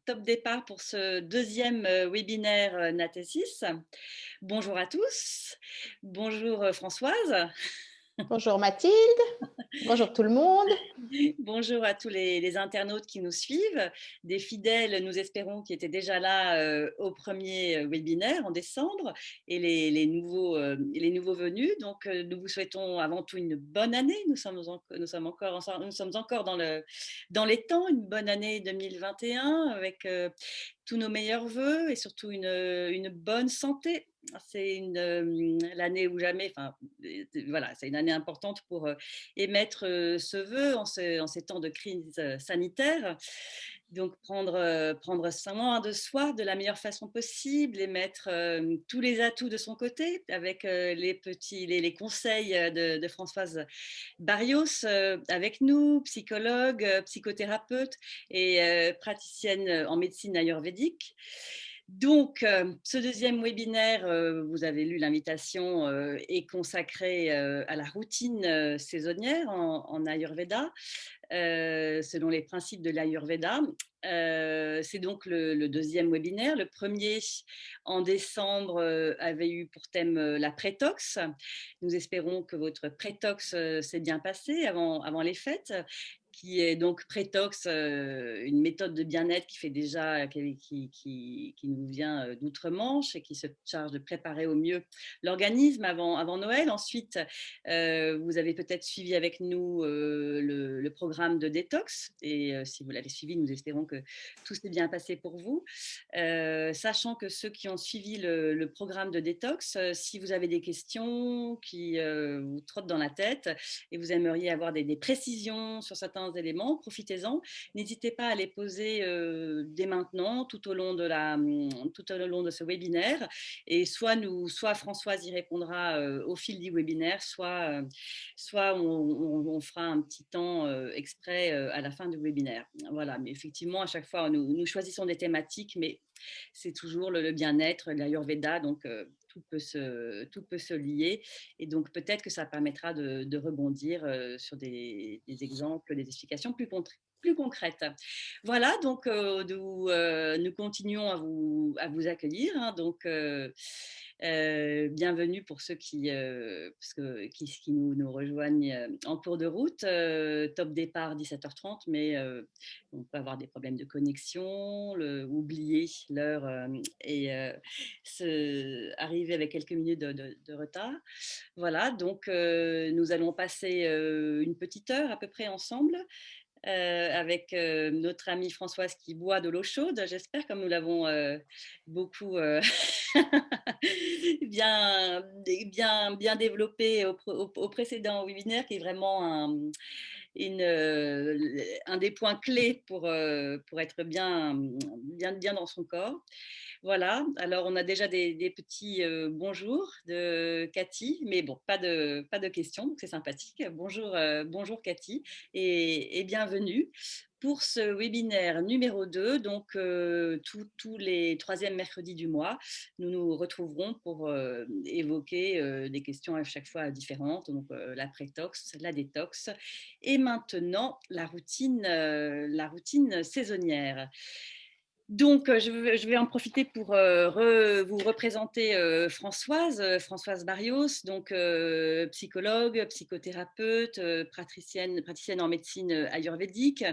Top départ pour ce deuxième webinaire Natesis. Bonjour à tous. Bonjour Françoise. Bonjour Mathilde, bonjour tout le monde. Bonjour à tous les internautes qui nous suivent, des fidèles, nous espérons, qui étaient déjà là au premier webinaire en décembre, et les nouveaux venus. Donc, nous vous souhaitons avant tout une bonne année. Nous sommes encore dans les temps, une bonne année 2021 avec tous nos meilleurs voeux et surtout une bonne santé. C'est l'année ou jamais, enfin, voilà, c'est une année importante pour émettre ce vœu en ces temps de crise sanitaire. Donc, prendre soin de soi de la meilleure façon possible et mettre tous les atouts de son côté avec les conseils de Françoise Barrios avec nous, psychologue, psychothérapeute et praticienne en médecine ayurvédique. Donc, ce deuxième webinaire, vous avez lu l'invitation, est consacré à la routine saisonnière en Ayurveda, selon les principes de l'Ayurveda. C'est donc le deuxième webinaire. Le premier, en décembre, avait eu pour thème la prétox. Nous espérons que votre prétox s'est bien passé avant les fêtes, qui est donc prétox, une méthode de bien-être qui fait déjà, qui nous vient d'outre-Manche et qui se charge de préparer au mieux l'organisme avant Noël. Ensuite, vous avez peut-être suivi avec nous le programme de détox, et si vous l'avez suivi, nous espérons que tout s'est bien passé pour vous. Sachant que ceux qui ont suivi le programme de détox, si vous avez des questions qui vous trottent dans la tête et vous aimeriez avoir des précisions sur certains éléments, profitez-en. N'hésitez pas à les poser dès maintenant, tout au long de ce webinaire. Et soit Françoise y répondra au fil du webinaire, soit on fera un petit temps exprès à la fin du webinaire. Voilà, mais effectivement, à chaque fois, nous choisissons des thématiques, mais c'est toujours le bien-être, l'Ayurveda, donc tout peut se lier. Et donc, peut-être que ça permettra de rebondir sur des exemples, des explications plus concrètes. Voilà, donc nous continuons à vous accueillir. Hein, donc, bienvenue pour ceux qui nous rejoignent en cours de route. Top départ 17h30, mais on peut avoir des problèmes de connexion, oublier l'heure et arriver avec quelques minutes de retard. Voilà, donc nous allons passer une petite heure à peu près ensemble avec notre amie Françoise qui boit de l'eau chaude, j'espère, comme nous l'avons beaucoup bien développé au précédent webinaire, qui est vraiment un des points clés pour être bien dans son corps. Voilà, alors on a déjà des petits bonjours de Cathy, mais bon, pas de questions, donc c'est sympathique. Bonjour Cathy et bienvenue pour ce webinaire numéro 2. Donc, tous les troisièmes mercredis du mois, nous nous retrouverons pour évoquer des questions à chaque fois différentes. Donc, la prétox, la détox et maintenant la routine saisonnière. Donc, je vais en profiter pour vous représenter Françoise Barrios, donc psychologue, psychothérapeute, praticienne en médecine ayurvédique,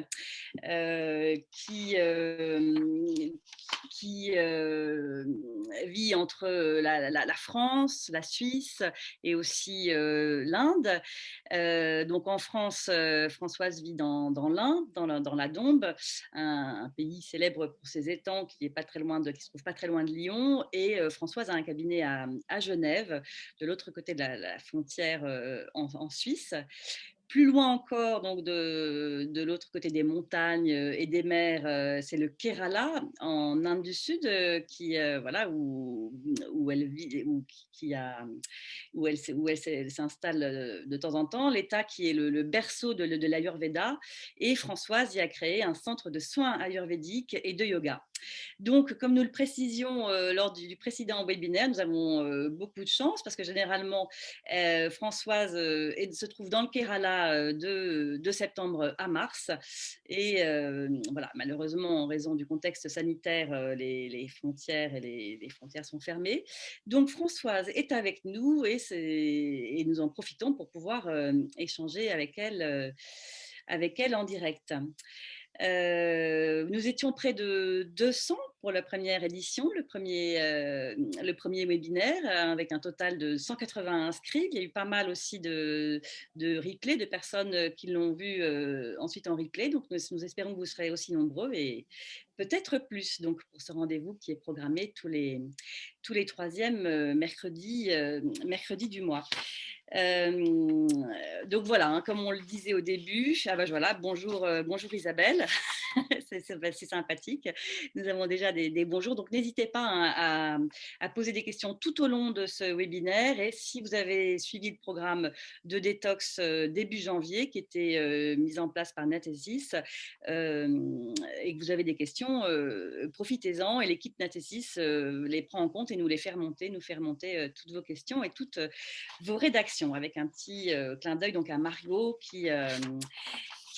qui vit entre la France, la Suisse et aussi l'Inde. Donc en France, Françoise vit dans l'Ain, dans la Dombe, un pays célèbre pour ses étangs qui se trouve pas très loin de Lyon. Et Françoise a un cabinet à Genève, de l'autre côté de la frontière en Suisse. Plus loin encore, donc de l'autre côté des montagnes et des mers, c'est le Kerala en Inde du Sud, voilà, où elle vit, où elle s'installe de temps en temps. L'État qui est le berceau de l'Ayurveda, et Françoise y a créé un centre de soins ayurvédiques et de yoga. Donc, comme nous le précisions lors du précédent webinaire, nous avons beaucoup de chance parce que généralement, Françoise se trouve dans le Kerala de septembre à mars. Et voilà, malheureusement, en raison du contexte sanitaire, les frontières et les frontières sont fermées. Donc, Françoise est avec nous et nous en profitons pour pouvoir échanger avec elle en direct. Nous étions près de 200 pour la première édition, le premier webinaire, avec un total de 180 inscrits. Il y a eu pas mal aussi de replays, de personnes qui l'ont vu ensuite en replay. Donc, nous espérons que vous serez aussi nombreux et peut-être plus. Donc, pour ce rendez-vous qui est programmé tous les troisièmes mercredis du mois. Donc voilà, hein, comme on le disait au début, voilà, bonjour Isabelle, c'est sympathique. Nous avons déjà des bonjours, donc n'hésitez pas à poser des questions tout au long de ce webinaire. Et si vous avez suivi le programme de détox début janvier qui était mis en place par Nathésis et que vous avez des questions, profitez-en et l'équipe Nathésis les prend en compte et nous fait remonter toutes vos questions et toutes vos rédactions avec un petit clin d'œil donc à Margot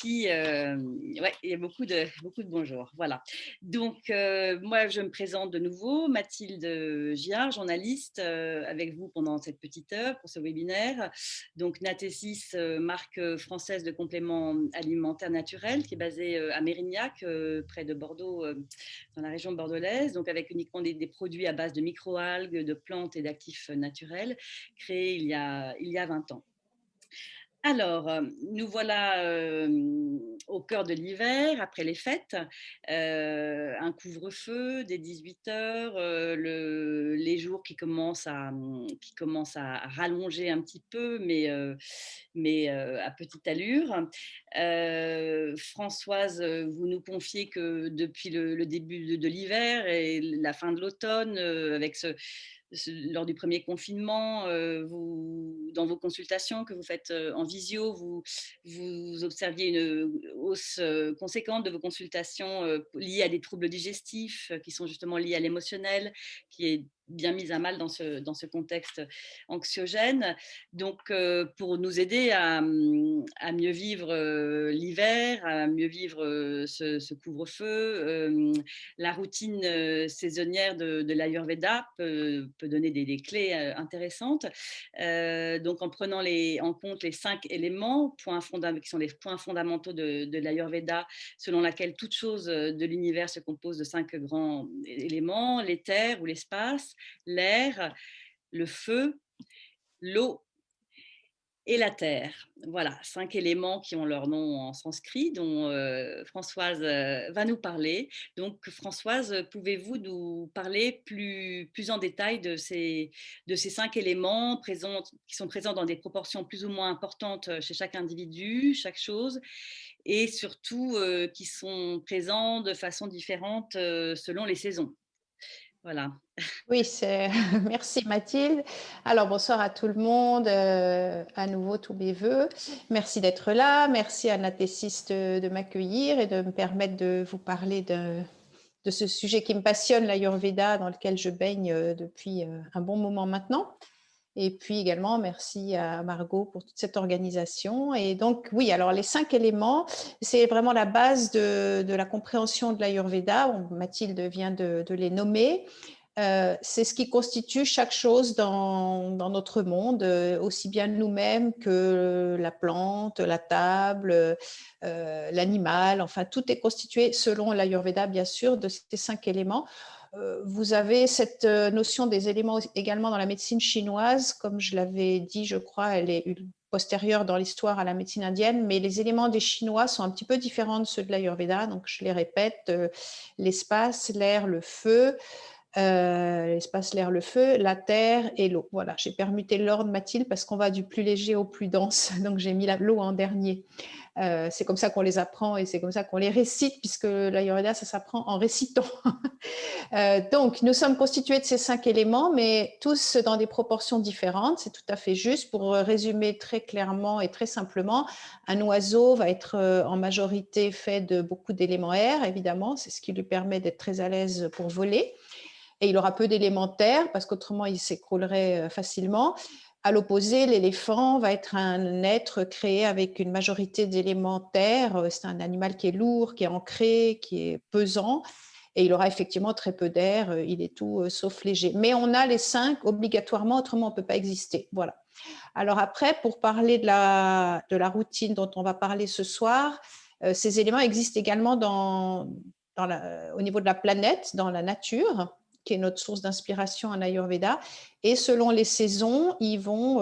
ouais, il y a beaucoup de bonjours. Voilà. Donc, moi, je me présente de nouveau, Mathilde Giard, journaliste, avec vous pendant cette petite heure pour ce webinaire. Donc, Nathésis, marque française de compléments alimentaires naturels, qui est basée à Mérignac, près de Bordeaux, dans la région bordelaise. Donc, avec uniquement des produits à base de microalgues, de plantes et d'actifs naturels, créés il y a 20 ans. Alors, nous voilà au cœur de l'hiver, après les fêtes, un couvre-feu dès 18h, les jours qui commencent à rallonger un petit peu, mais à petite allure. Françoise, vous nous confiez que depuis le début de l'hiver et la fin de l'automne, avec lors du premier confinement, dans vos consultations que vous faites en visio, vous observiez une hausse conséquente de vos consultations liées à des troubles digestifs qui sont justement liés à l'émotionnel, qui est bien mise à mal dans ce contexte anxiogène. Donc, pour nous aider à mieux vivre l'hiver, à mieux vivre ce couvre-feu, la routine saisonnière de l'Ayurveda peut donner des clés intéressantes. Donc, en prenant en compte les 5 éléments, qui sont les points fondamentaux de l'Ayurveda, selon laquelle toute chose de l'univers se compose de 5 grands éléments, l'éther ou l'espace, l'air, le feu, l'eau et la terre. Voilà, 5 éléments qui ont leur nom en sanskrit, dont Françoise va nous parler. Donc, Françoise, pouvez-vous nous parler plus en détail de ces 5 éléments qui sont présents dans des proportions plus ou moins importantes chez chaque individu, chaque chose, et surtout qui sont présents de façon différente selon les saisons. Voilà. Oui, merci Mathilde. Alors bonsoir à tout le monde, à nouveau tous mes voeux. Merci d'être là, merci à Nathésis de m'accueillir et de me permettre de vous parler de ce sujet qui me passionne, l'Ayurveda, dans lequel je baigne depuis un bon moment maintenant. Et puis également, merci à Margot pour toute cette organisation. Et donc, oui, alors les 5 éléments, c'est vraiment la base de la compréhension de l'Ayurveda. Mathilde vient de les nommer. C'est ce qui constitue chaque chose dans notre monde, aussi bien nous-mêmes que la plante, la table, l'animal. Enfin, tout est constitué, selon l'Ayurveda, bien sûr, de ces 5 éléments. Vous avez cette notion des éléments également dans la médecine chinoise. Comme je l'avais dit, je crois, elle est postérieure dans l'histoire à la médecine indienne, mais les éléments des Chinois sont un petit peu différents de ceux de l'Ayurveda. Donc, je les répète, l'espace, l'air, le feu, l'espace, l'air, le feu, la terre et l'eau. Voilà, j'ai permuté l'ordre, Mathilde, parce qu'on va du plus léger au plus dense. Donc, j'ai mis l'eau en dernier. C'est comme ça qu'on les apprend et c'est comme ça qu'on les récite, puisque l'Ayurveda, ça s'apprend en récitant. Donc, nous sommes constitués de ces 5 éléments, mais tous dans des proportions différentes. C'est tout à fait juste. Pour résumer très clairement et très simplement, un oiseau va être en majorité fait de beaucoup d'éléments air, évidemment. C'est ce qui lui permet d'être très à l'aise pour voler. Et il aura peu d'éléments terre, parce qu'autrement, il s'écroulerait facilement. À l'opposé, l'éléphant va être un être créé avec une majorité d'éléments terre. C'est un animal qui est lourd, qui est ancré, qui est pesant. Et il aura effectivement très peu d'air, il est tout sauf léger. Mais on a les 5 obligatoirement, autrement on ne peut pas exister. Voilà. Alors après, pour parler de la routine dont on va parler ce soir, ces éléments existent également au niveau de la planète, dans la nature, qui est notre source d'inspiration en Ayurveda. Et selon les saisons, ils vont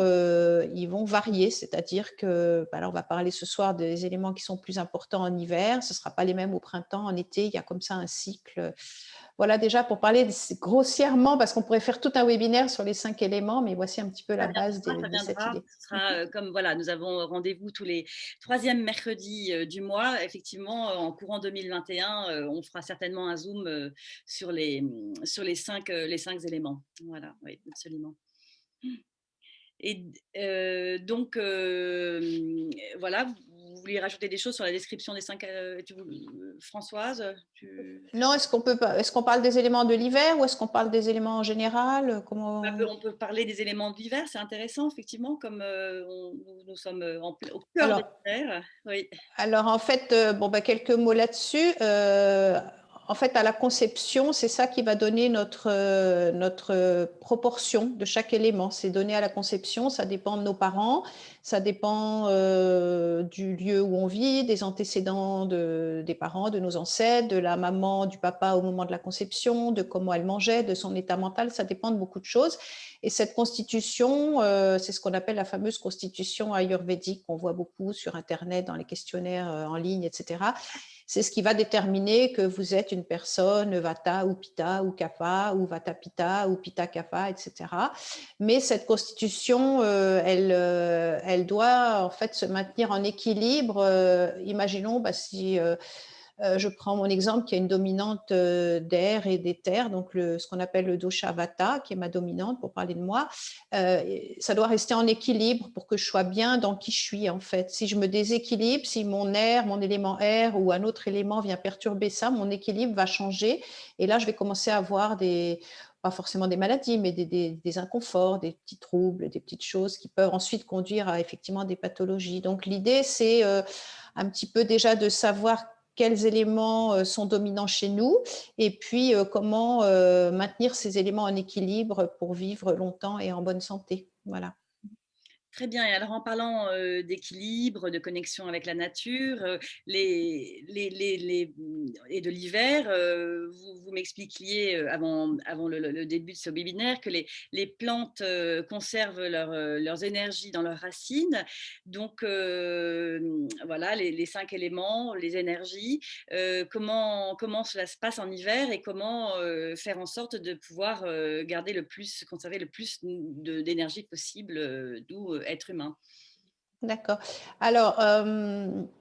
varier. C'est-à-dire que, on va parler ce soir des éléments qui sont plus importants en hiver. Ce ne sera pas les mêmes au printemps, en été. Il y a comme ça un cycle. Voilà déjà pour parler grossièrement, parce qu'on pourrait faire tout un webinaire sur les 5 éléments, mais voici un petit peu la base de cette idée. Ce sera comme voilà, nous avons rendez-vous tous les 3e mercredis du mois. Effectivement, en courant 2021, on fera certainement un zoom sur les 5 éléments. Voilà, oui, absolument. Et donc, voilà, vous vouliez rajouter des choses sur la description des 5, Françoise Non, est-ce qu'on parle des éléments de l'hiver ou est-ce qu'on parle des éléments en général? On peut parler des éléments de l'hiver, c'est intéressant, effectivement, comme nous sommes au cœur de l'hiver. Oui. Alors, en fait, quelques mots là-dessus. En fait, à la conception, c'est ça qui va donner notre proportion de chaque élément. C'est donné à la conception, ça dépend de nos parents, ça dépend du lieu où on vit, des antécédents des parents, de nos ancêtres, de la maman, du papa au moment de la conception, de comment elle mangeait, de son état mental, ça dépend de beaucoup de choses. Et cette constitution, c'est ce qu'on appelle la fameuse constitution ayurvédique qu'on voit beaucoup sur Internet, dans les questionnaires en ligne, etc. C'est ce qui va déterminer que vous êtes une personne Vata ou Pitta ou Kapha ou Vata Pitta ou Pitta Kapha, etc. Mais cette constitution, elle doit en fait se maintenir en équilibre. Imaginons si je prends mon exemple qui a une dominante d'air et d'éther, donc ce qu'on appelle le dosha vata, qui est ma dominante pour parler de moi. Ça doit rester en équilibre pour que je sois bien dans qui je suis en fait. Si je me déséquilibre, si mon air, mon élément air ou un autre élément vient perturber ça, mon équilibre va changer et là je vais commencer à avoir pas forcément des maladies, mais des inconforts, des petits troubles, des petites choses qui peuvent ensuite conduire à effectivement des pathologies. Donc l'idée c'est un petit peu déjà de savoir quels éléments sont dominants chez nous et puis comment maintenir ces éléments en équilibre pour vivre longtemps et en bonne santé. Voilà. Très bien. Et alors, en parlant d'équilibre, de connexion avec la nature, et de l'hiver, vous m'expliquiez avant le début de ce webinaire que les plantes conservent leurs énergies dans leurs racines. Donc, voilà, les 5 éléments, les énergies. Comment cela se passe en hiver et comment faire en sorte de pouvoir conserver le plus d'énergie possible, d'où être humain. D'accord. Alors,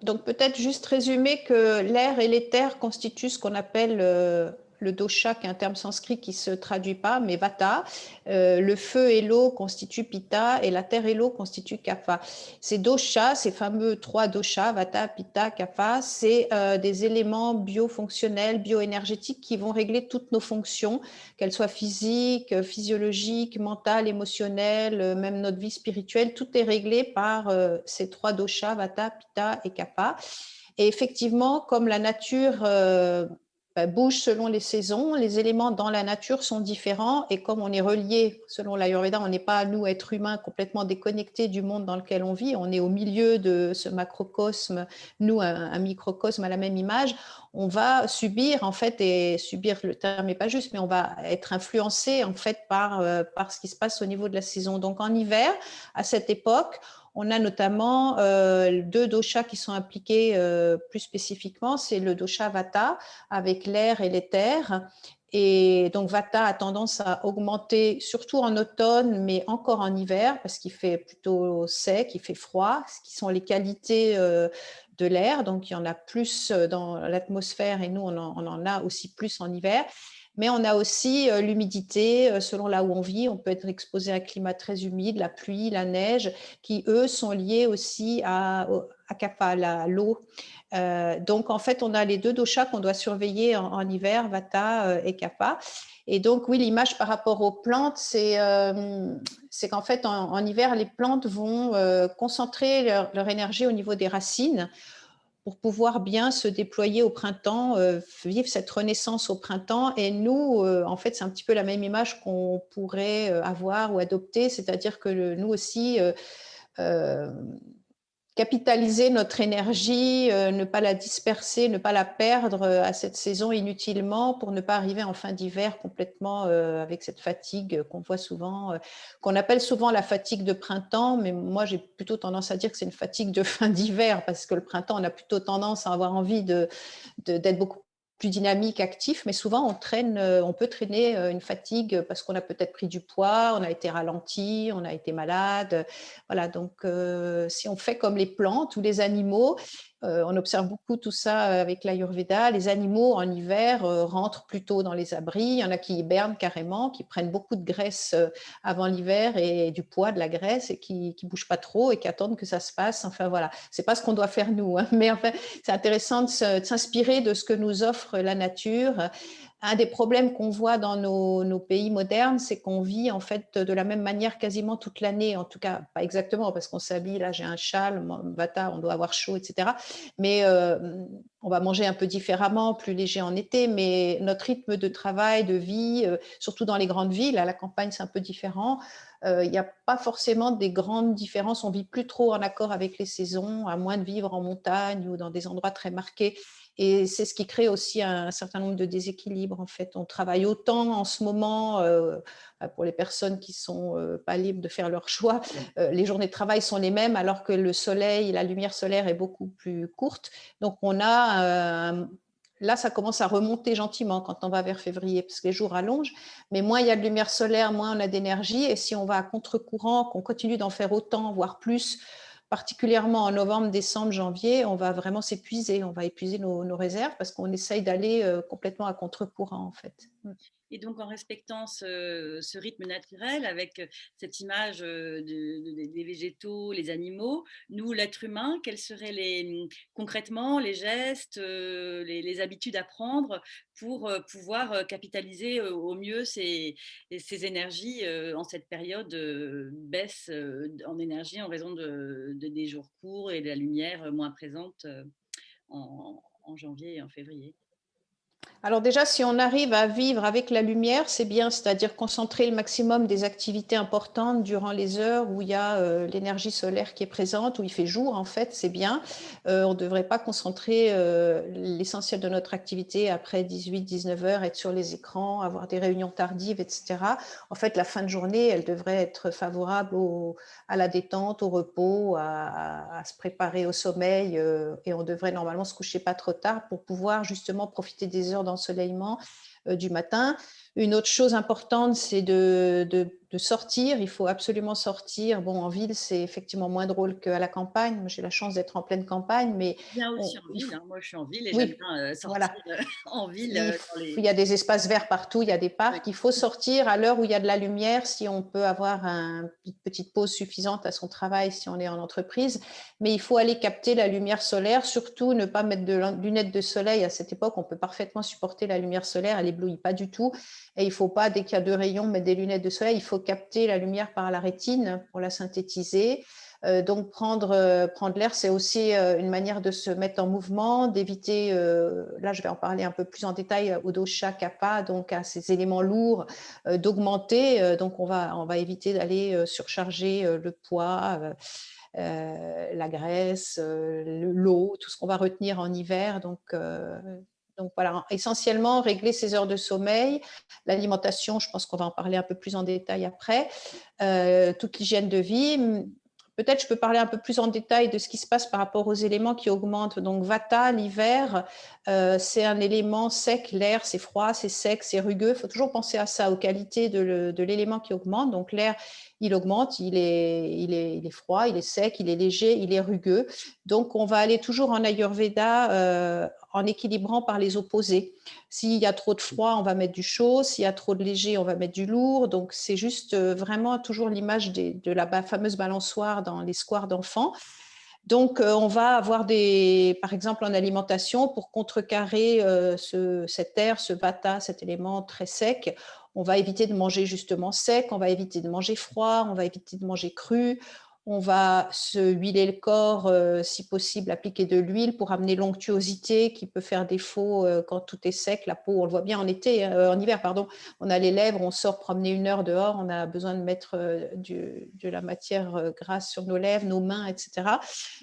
donc peut-être juste résumer que l'air et l'éther constituent ce qu'on appelle le dosha, qui est un terme sanskrit qui ne se traduit pas, mais vata. Le feu et l'eau constituent pitta et la terre et l'eau constituent kapha. Ces doshas, ces fameux 3 doshas, vata, pitta, kapha, c'est des éléments biofonctionnels, bioénergétiques qui vont régler toutes nos fonctions, qu'elles soient physiques, physiologiques, mentales, émotionnelles, même notre vie spirituelle. Tout est réglé par ces 3 doshas, vata, pitta et kapha. Et effectivement, comme la nature bouge selon les saisons, les éléments dans la nature sont différents et comme on est relié, selon l'Ayurveda, on n'est pas, nous, êtres humains, complètement déconnectés du monde dans lequel on vit, on est au milieu de ce macrocosme, nous, un microcosme à la même image, on va subir, en fait, et subir, le terme n'est pas juste, mais on va être influencé, en fait, par ce qui se passe au niveau de la saison. Donc, en hiver, à cette époque, on a notamment 2 doshas qui sont impliqués plus spécifiquement, c'est le dosha vata avec l'air et l'éther Et donc, Vata a tendance à augmenter, surtout en automne, mais encore en hiver, parce qu'il fait plutôt sec, il fait froid, ce qui sont les qualités de l'air. Donc, il y en a plus dans l'atmosphère et nous, on en a aussi plus en hiver. Mais on a aussi l'humidité, selon là où on vit, on peut être exposé à un climat très humide, la pluie, la neige, qui eux sont liés aussi à Kapha, à l'eau. Donc en fait, on a les deux doshas qu'on doit surveiller en hiver, Vata et Kapha. Et donc oui, l'image par rapport aux plantes, c'est qu'en fait en hiver, les plantes vont concentrer leur énergie au niveau des racines pour pouvoir bien se déployer au printemps, vivre cette renaissance au printemps. Et nous, en fait, c'est un petit peu la même image qu'on pourrait avoir ou adopter, c'est-à-dire que nous aussi, euh, capitaliser notre énergie, ne pas la disperser, ne pas la perdre à cette saison inutilement pour ne pas arriver en fin d'hiver complètement avec cette fatigue qu'on voit souvent, qu'on appelle souvent la fatigue de printemps, mais moi j'ai plutôt tendance à dire que c'est une fatigue de fin d'hiver parce que le printemps on a plutôt tendance à avoir envie d'être beaucoup plus dynamique, actif, mais souvent on peut traîner une fatigue parce qu'on a peut-être pris du poids, on a été ralenti, on a été malade. Voilà, donc si on fait comme les plantes ou les animaux, on observe beaucoup tout ça avec l'Ayurveda. Les animaux en hiver rentrent plutôt dans les abris. Il y en a qui hibernent carrément, qui prennent beaucoup de graisse avant l'hiver et du poids, de la graisse et qui ne bougent pas trop et qui attendent que ça se passe. Enfin voilà, c'est pas ce qu'on doit faire nous, hein. Mais enfin, c'est intéressant de s'inspirer de ce que nous offre la nature. Un des problèmes qu'on voit dans nos pays modernes, c'est qu'on vit en fait de la même manière quasiment toute l'année, en tout cas pas exactement parce qu'on s'habille, là j'ai un châle, Vata, on doit avoir chaud, etc. Mais on va manger un peu différemment, plus léger en été, mais notre rythme de travail, de vie, surtout dans les grandes villes, à la campagne c'est un peu différent. Il n'y a pas forcément des grandes différences, on vit plus trop en accord avec les saisons, à moins de vivre en montagne ou dans des endroits très marqués. Et c'est ce qui crée aussi un certain nombre de déséquilibres. En fait, on travaille autant en ce moment, pour les personnes qui sont pas libres de faire leur choix, les journées de travail sont les mêmes alors que le soleil, la lumière solaire est beaucoup plus courte. Donc on a là, ça commence à remonter gentiment quand on va vers février, parce que les jours allongent. Mais moins il y a de lumière solaire, moins on a d'énergie. Et si on va à contre-courant, qu'on continue d'en faire autant, voire plus, particulièrement en novembre, décembre, janvier, on va vraiment s'épuiser. On va épuiser nos réserves parce qu'on essaye d'aller complètement à contre-courant, en fait. Et donc, en respectant ce rythme naturel, avec cette image des végétaux, les animaux, nous, l'être humain, quels seraient concrètement les gestes, les habitudes à prendre pour pouvoir capitaliser au mieux ces énergies en cette période baisse en énergie en raison des jours courts et de la lumière moins présente en janvier et en février? Alors déjà, si on arrive à vivre avec la lumière, c'est bien, c'est-à-dire concentrer le maximum des activités importantes durant les heures où il y a l'énergie solaire qui est présente, où il fait jour en fait, c'est bien. On ne devrait pas concentrer l'essentiel de notre activité après 18-19 heures, être sur les écrans, avoir des réunions tardives, etc. En fait, la fin de journée, elle devrait être favorable à la détente, au repos, à se préparer au sommeil et on devrait normalement se coucher pas trop tard pour pouvoir justement profiter des heures d'ensoleillement du matin. Une autre chose importante, c'est de sortir. Il faut absolument sortir. Bon, en ville, c'est effectivement moins drôle qu'à la campagne. Moi, j'ai la chance d'être en pleine campagne, mais Bien aussi en ville, hein. Moi, je suis en ville et j'aime oui, bien sortir voilà. en ville dans Il y a des espaces verts partout, il y a des Oui. parcs. Il faut sortir à l'heure où il y a de la lumière, si on peut avoir une petite pause suffisante à son travail, si on est en entreprise. Mais il faut aller capter la lumière solaire, surtout ne pas mettre de lunettes de soleil. À cette époque, on peut parfaitement supporter la lumière solaire, elle éblouit pas du tout. Et il ne faut pas, dès qu'il y a deux rayons, mettre des lunettes de soleil. Il faut capter la lumière par la rétine pour la synthétiser. Donc prendre l'air, c'est aussi une manière de se mettre en mouvement, d'éviter, là je vais en parler un peu plus en détail, au dosha kapha, donc à ces éléments lourds, d'augmenter. Donc on va éviter d'aller surcharger le poids, la graisse, l'eau, tout ce qu'on va retenir en hiver. Donc voilà, essentiellement régler ses heures de sommeil, l'alimentation, je pense qu'on va en parler un peu plus en détail après, toute l'hygiène de vie, peut-être je peux parler un peu plus en détail de ce qui se passe par rapport aux éléments qui augmentent. Donc Vata, l'hiver, c'est un élément sec, l'air, c'est froid, c'est sec, c'est rugueux. Il faut toujours penser à ça, aux qualités de l'élément qui augmente. Donc l'air, il augmente, il est froid, il est sec, il est léger, il est rugueux. Donc on va aller toujours en Ayurveda en équilibrant par les opposés. S'il y a trop de froid, on va mettre du chaud. S'il y a trop de léger, on va mettre du lourd. Donc c'est juste vraiment toujours l'image de la fameuse balançoire dans les squares d'enfants. Donc, on va avoir par exemple, en alimentation, pour contrecarrer cet air, ce vata, cet élément très sec, on va éviter de manger justement sec, on va éviter de manger froid, on va éviter de manger cru, on va se huiler le corps, si possible, appliquer de l'huile pour amener l'onctuosité qui peut faire défaut quand tout est sec. La peau, on le voit bien en hiver, pardon, on a les lèvres, on sort promener 1 heure dehors, on a besoin de mettre de la matière grasse sur nos lèvres, nos mains, etc.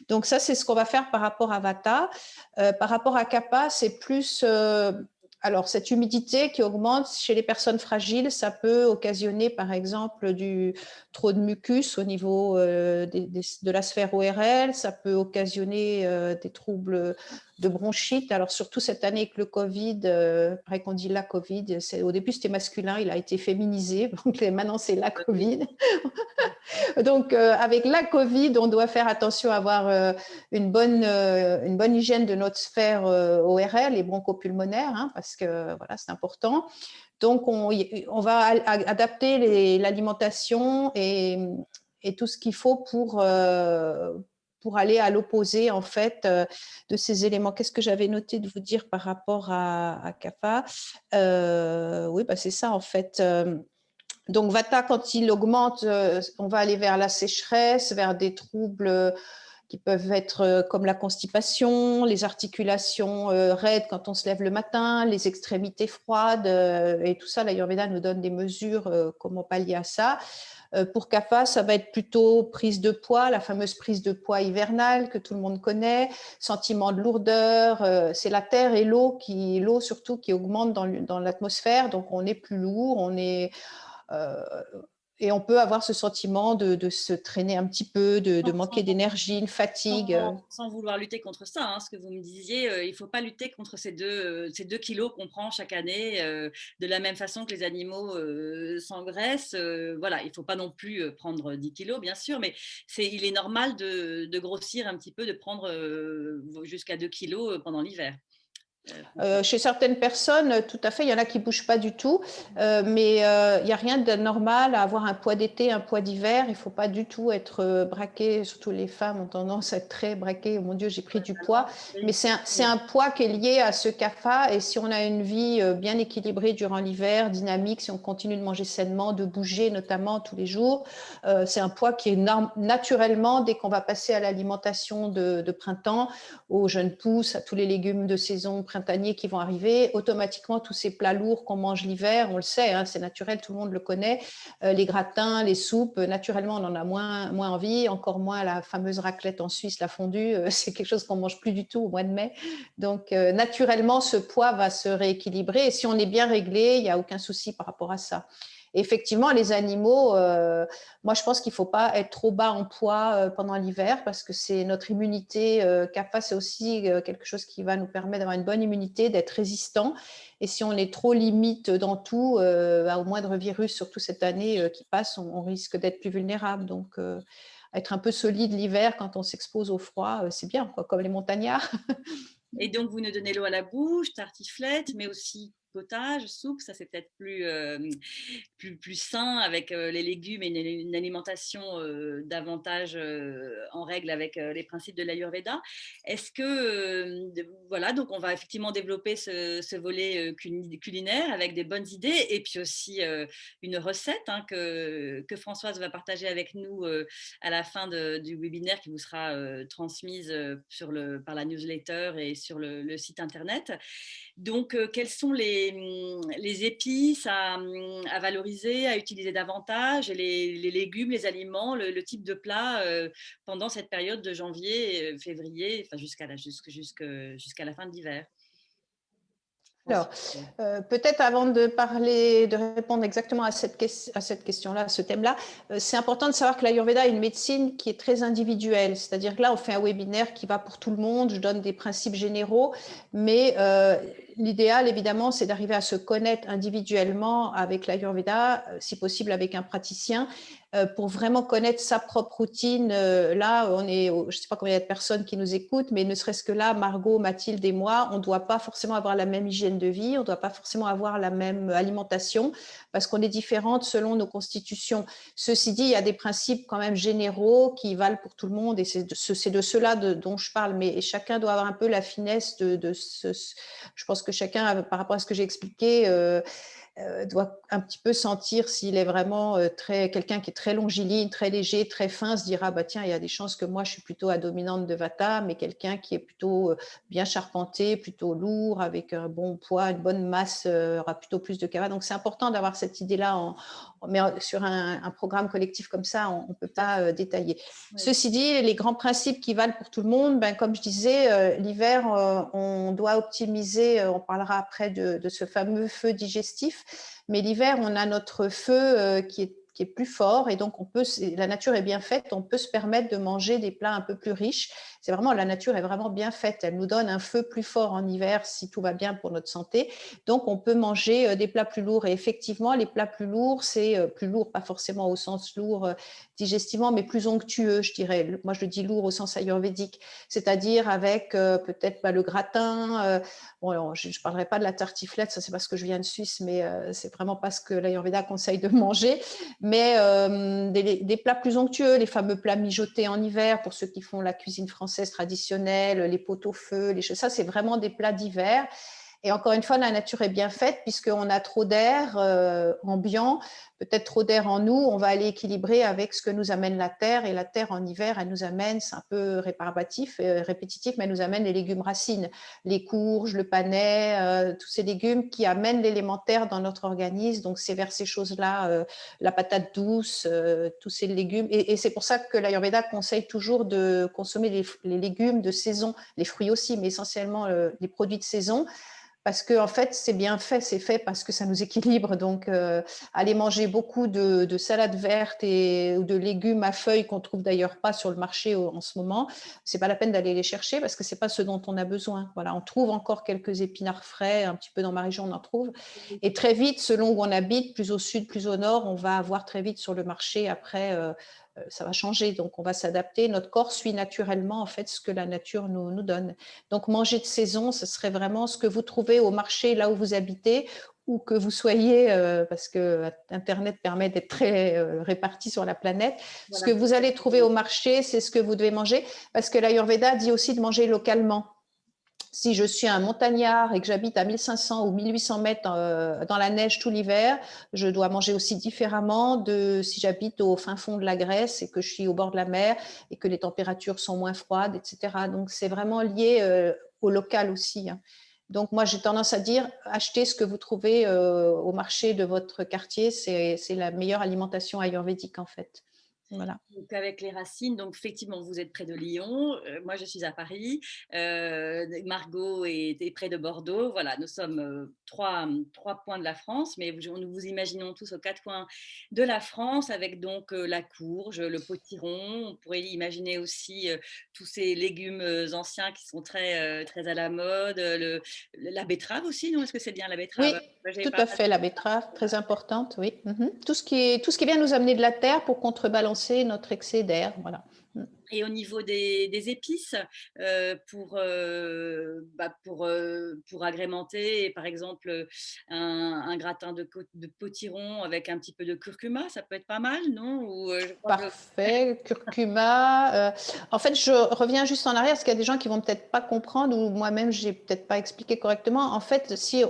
Donc ça, c'est ce qu'on va faire par rapport à Vata. Par rapport à Kapha, c'est plus... alors, cette humidité qui augmente chez les personnes fragiles, ça peut occasionner, par exemple, trop de mucus au niveau de la sphère ORL. Ça peut occasionner des troubles de bronchite. Alors, surtout cette année avec le Covid, pareil qu'on dit la Covid, au début, c'était masculin, il a été féminisé. Donc, maintenant, c'est la Covid. Donc, avec la Covid, on doit faire attention à avoir une bonne hygiène de notre sphère ORL et bronchopulmonaire, hein, parce que voilà, c'est important. Donc, on va adapter l'alimentation et tout ce qu'il faut pour aller à l'opposé, en fait, de ces éléments. Qu'est-ce que j'avais noté de vous dire par rapport à Kapha? Oui, bah, c'est ça, en fait. Donc, Vata, quand il augmente, on va aller vers la sécheresse, vers des troubles qui peuvent être comme la constipation, les articulations raides quand on se lève le matin, les extrémités froides, et tout ça, l'Ayurveda nous donne des mesures comment pallier à ça. Pour Kapha, ça va être plutôt prise de poids, la fameuse prise de poids hivernale que tout le monde connaît, sentiment de lourdeur, c'est la terre et l'eau surtout qui augmentent dans l'atmosphère, donc on est plus lourd, euh, et on peut avoir ce sentiment de se traîner un petit peu, de manquer d'énergie, une fatigue. Sans vouloir lutter contre ça, hein, ce que vous me disiez, il ne faut pas lutter contre ces 2 kilos qu'on prend chaque année, de la même façon que les animaux s'engraissent. Voilà, il ne faut pas non plus prendre 10 kilos, bien sûr, mais il est normal de grossir un petit peu, de prendre jusqu'à 2 kilos pendant l'hiver. Chez certaines personnes, tout à fait, il y en a qui ne bougent pas du tout, mais il n'y a rien de normal à avoir un poids d'été, un poids d'hiver. Il ne faut pas du tout être braqué, surtout les femmes ont tendance à être très braquées. Oh mon Dieu, j'ai pris du poids. Mais c'est un poids qui est lié à ce kapha. Et si on a une vie bien équilibrée durant l'hiver, dynamique, si on continue de manger sainement, de bouger notamment tous les jours, c'est un poids qui est naturellement, dès qu'on va passer à l'alimentation de printemps, aux jeunes pousses, à tous les légumes de saison printaniers qui vont arriver, automatiquement tous ces plats lourds qu'on mange l'hiver, on le sait, hein, c'est naturel, tout le monde le connaît, les gratins, les soupes, naturellement on en a moins envie, encore moins la fameuse raclette en Suisse, la fondue, c'est quelque chose qu'on mange plus du tout au mois de mai. Donc naturellement ce poids va se rééquilibrer et si on est bien réglé, il n'y a aucun souci par rapport à ça. Et effectivement, les animaux, moi je pense qu'il ne faut pas être trop bas en poids pendant l'hiver parce que c'est notre immunité. Kapha, c'est aussi quelque chose qui va nous permettre d'avoir une bonne immunité, d'être résistant. Et si on est trop limite dans tout, au moindre virus, surtout cette année qui passe, on risque d'être plus vulnérable. Donc, être un peu solide l'hiver quand on s'expose au froid, c'est bien, quoi, comme les montagnards. Et donc, vous nous donnez l'eau à la bouche, tartiflette, mais aussi potage, soupe, ça c'est peut-être plus sain avec les légumes et une alimentation davantage en règle avec les principes de l'Ayurveda. Est-ce que, voilà, donc on va effectivement développer ce volet culinaire avec des bonnes idées et puis aussi une recette hein, que Françoise va partager avec nous à la fin du webinaire qui vous sera transmise par la newsletter et sur le site internet. Donc, quelles sont les épices à valoriser, à utiliser davantage, et les légumes, les aliments, le type de plat pendant cette période de janvier, février, enfin jusqu'à la fin de l'hiver? Alors, peut-être avant de parler, de répondre exactement à cette question-là, à ce thème-là, c'est important de savoir que l'Ayurveda est une médecine qui est très individuelle. C'est-à-dire que là, on fait un webinaire qui va pour tout le monde, je donne des principes généraux, mais l'idéal, évidemment, c'est d'arriver à se connaître individuellement avec l'Ayurveda, si possible avec un praticien, pour vraiment connaître sa propre routine. Là, je ne sais pas combien il y a de personnes qui nous écoutent, mais ne serait-ce que là, Margot, Mathilde et moi, on ne doit pas forcément avoir la même hygiène de vie, on ne doit pas forcément avoir la même alimentation, parce qu'on est différentes selon nos constitutions. Ceci dit, il y a des principes quand même généraux qui valent pour tout le monde, et c'est de cela dont je parle, mais chacun doit avoir un peu la finesse je pense que chacun, par rapport à ce que j'ai expliqué, doit un petit peu sentir s'il est vraiment quelqu'un qui est très longiligne, très léger, très fin, se dira bah tiens, il y a des chances que moi je suis plutôt à dominante de Vata, mais quelqu'un qui est plutôt bien charpenté, plutôt lourd, avec un bon poids, une bonne masse, aura plutôt plus de Kapha. Donc c'est important d'avoir cette idée-là, mais sur un programme collectif comme ça, on ne peut pas détailler. Oui. Ceci dit, les grands principes qui valent pour tout le monde, ben, comme je disais, l'hiver, on doit optimiser, on parlera après de ce fameux feu digestif, mais l'hiver, on a notre feu qui est plus fort, et donc la nature est bien faite, on peut se permettre de manger des plats un peu plus riches. C'est vraiment, la nature est vraiment bien faite, elle nous donne un feu plus fort en hiver si tout va bien pour notre santé, donc on peut manger des plats plus lourds, et effectivement les plats plus lourds, c'est plus lourd, pas forcément au sens lourd digestivement, mais plus onctueux, je dirais. Moi je le dis lourd au sens ayurvédique, c'est-à-dire avec peut-être le gratin, bon, alors, je ne parlerai pas de la tartiflette, ça c'est parce que je viens de Suisse, mais c'est vraiment pas ce que l'Ayurveda conseille de manger, mais des plats plus onctueux, les fameux plats mijotés en hiver, pour ceux qui font la cuisine française traditionnelle, les pot-au-feu, ça c'est vraiment des plats d'hiver. Et encore une fois, la nature est bien faite puisqu'on a trop d'air ambiant, peut-être trop d'air en nous, on va aller équilibrer avec ce que nous amène la terre. Et la terre en hiver, elle nous amène, c'est un peu répétitif, mais elle nous amène les légumes racines, les courges, le panais, tous ces légumes qui amènent l'élémentaire dans notre organisme. Donc c'est vers ces choses-là, la patate douce, tous ces légumes. Et c'est pour ça que l'Ayurveda conseille toujours de consommer les légumes de saison, les fruits aussi, mais essentiellement les produits de saison. Parce que en fait, c'est bien fait, c'est fait parce que ça nous équilibre. Donc, aller manger beaucoup de salades vertes ou de légumes à feuilles qu'on trouve d'ailleurs pas sur le marché en ce moment, c'est pas la peine d'aller les chercher parce que c'est pas ce dont on a besoin. Voilà, on trouve encore quelques épinards frais, un petit peu dans ma région, on en trouve. Et très vite, selon où on habite, plus au sud, plus au nord, on va avoir très vite sur le marché après. Ça va changer, donc on va s'adapter. Notre corps suit naturellement en fait ce que la nature nous donne. Donc manger de saison, ce serait vraiment ce que vous trouvez au marché là où vous habitez, ou que vous soyez, parce que Internet permet d'être très réparti sur la planète. Voilà. Ce que vous allez trouver au marché, c'est ce que vous devez manger, parce que l'Ayurveda dit aussi de manger localement. Si je suis un montagnard et que j'habite à 1500 ou 1800 mètres dans la neige tout l'hiver, je dois manger aussi différemment de si j'habite au fin fond de la Grèce et que je suis au bord de la mer et que les températures sont moins froides, etc. Donc, c'est vraiment lié au local aussi. Hein. Donc, moi, j'ai tendance à dire, achetez ce que vous trouvez au marché de votre quartier. C'est la meilleure alimentation ayurvédique, en fait. Voilà. Donc avec les racines, donc effectivement, vous êtes près de Lyon, moi je suis à Paris, Margot est près de Bordeaux. Voilà, nous sommes trois points de la France, mais nous vous imaginons tous aux quatre coins de la France, avec donc la courge, le potiron. On pourrait imaginer aussi tous ces légumes anciens qui sont très, très à la mode, la betterave aussi, non? Est-ce que c'est bien la betterave? Oui, tout à fait, la betterave, très importante, oui. Tout ce qui vient nous amener de la terre pour contrebalancer notre excès d'air, voilà. Et au niveau des épices, pour agrémenter, par exemple, un gratin de potiron avec un petit peu de curcuma, ça peut être pas mal, non? Ou, Parfait, curcuma. En fait, je reviens juste en arrière parce qu'il y a des gens qui vont peut-être pas comprendre, ou moi-même, j'ai peut-être pas expliqué correctement. En fait, si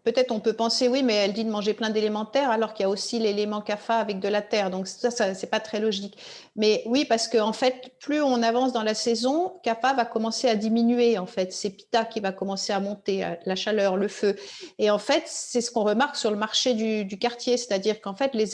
peut-être on peut penser, oui, mais elle dit de manger plein d'élémentaires alors qu'il y a aussi l'élément CAFA avec de la terre. Donc ça c'est pas très logique. Mais oui, parce qu'en fait, plus on avance dans la saison, CAFA va commencer à diminuer. En fait, c'est Pitta qui va commencer à monter, la chaleur, le feu. Et en fait, c'est ce qu'on remarque sur le marché du quartier, c'est-à-dire qu'en fait, les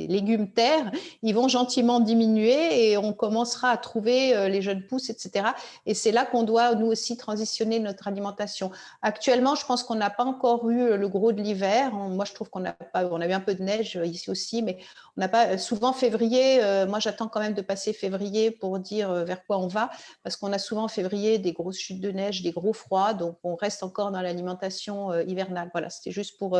légumes terre, ils vont gentiment diminuer et on commencera à trouver les jeunes pousses, etc. Et c'est là qu'on doit, nous aussi, transitionner notre alimentation. Actuellement, je pense qu'on n'a pas encore eu le gros de l'hiver. Moi, je trouve qu'on a eu un peu de neige ici aussi, mais on n'a pas souvent février. Moi, j'attends quand même de passer février pour dire vers quoi on va, parce qu'on a souvent en février des grosses chutes de neige, des gros froids, donc on reste encore dans l'alimentation hivernale. Voilà, c'était juste pour.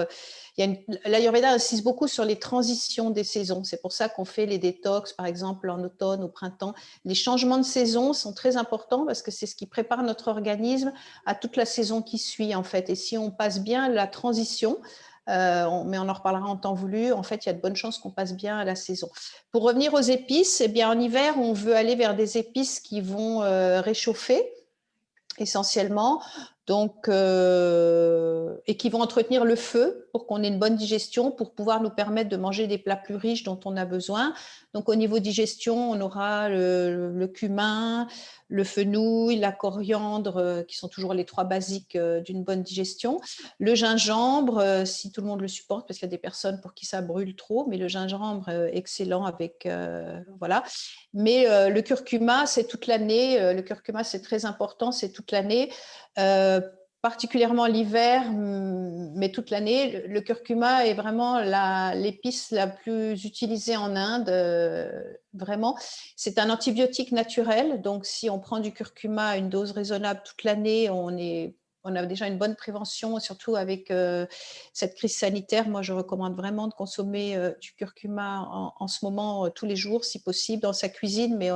L'Ayurveda insiste beaucoup sur les transitions des saisons. C'est pour ça qu'on fait les détox, par exemple, en automne, au printemps. Les changements de saison sont très importants parce que c'est ce qui prépare notre organisme à toute la saison qui suit, en fait. Et si on passe bien la transition, mais on en reparlera en temps voulu, en fait, il y a de bonnes chances qu'on passe bien à la saison. Pour revenir aux épices, eh bien, en hiver, on veut aller vers des épices qui vont réchauffer essentiellement, donc, et qui vont entretenir le feu pour qu'on ait une bonne digestion, pour pouvoir nous permettre de manger des plats plus riches dont on a besoin. Donc, au niveau digestion, on aura le cumin, le fenouil, la coriandre, qui sont toujours les trois basiques d'une bonne digestion. Le gingembre, si tout le monde le supporte, parce qu'il y a des personnes pour qui ça brûle trop, mais le gingembre, excellent avec, voilà. Mais le curcuma, c'est toute l'année. Le curcuma, c'est très important, c'est toute l'année. Particulièrement l'hiver, mais toute l'année. Le curcuma est vraiment l'épice la plus utilisée en Inde, vraiment. C'est un antibiotique naturel, donc si on prend du curcuma à une dose raisonnable toute l'année, on a déjà une bonne prévention, surtout avec cette crise sanitaire. Moi, je recommande vraiment de consommer du curcuma en ce moment tous les jours, si possible, dans sa cuisine. Mais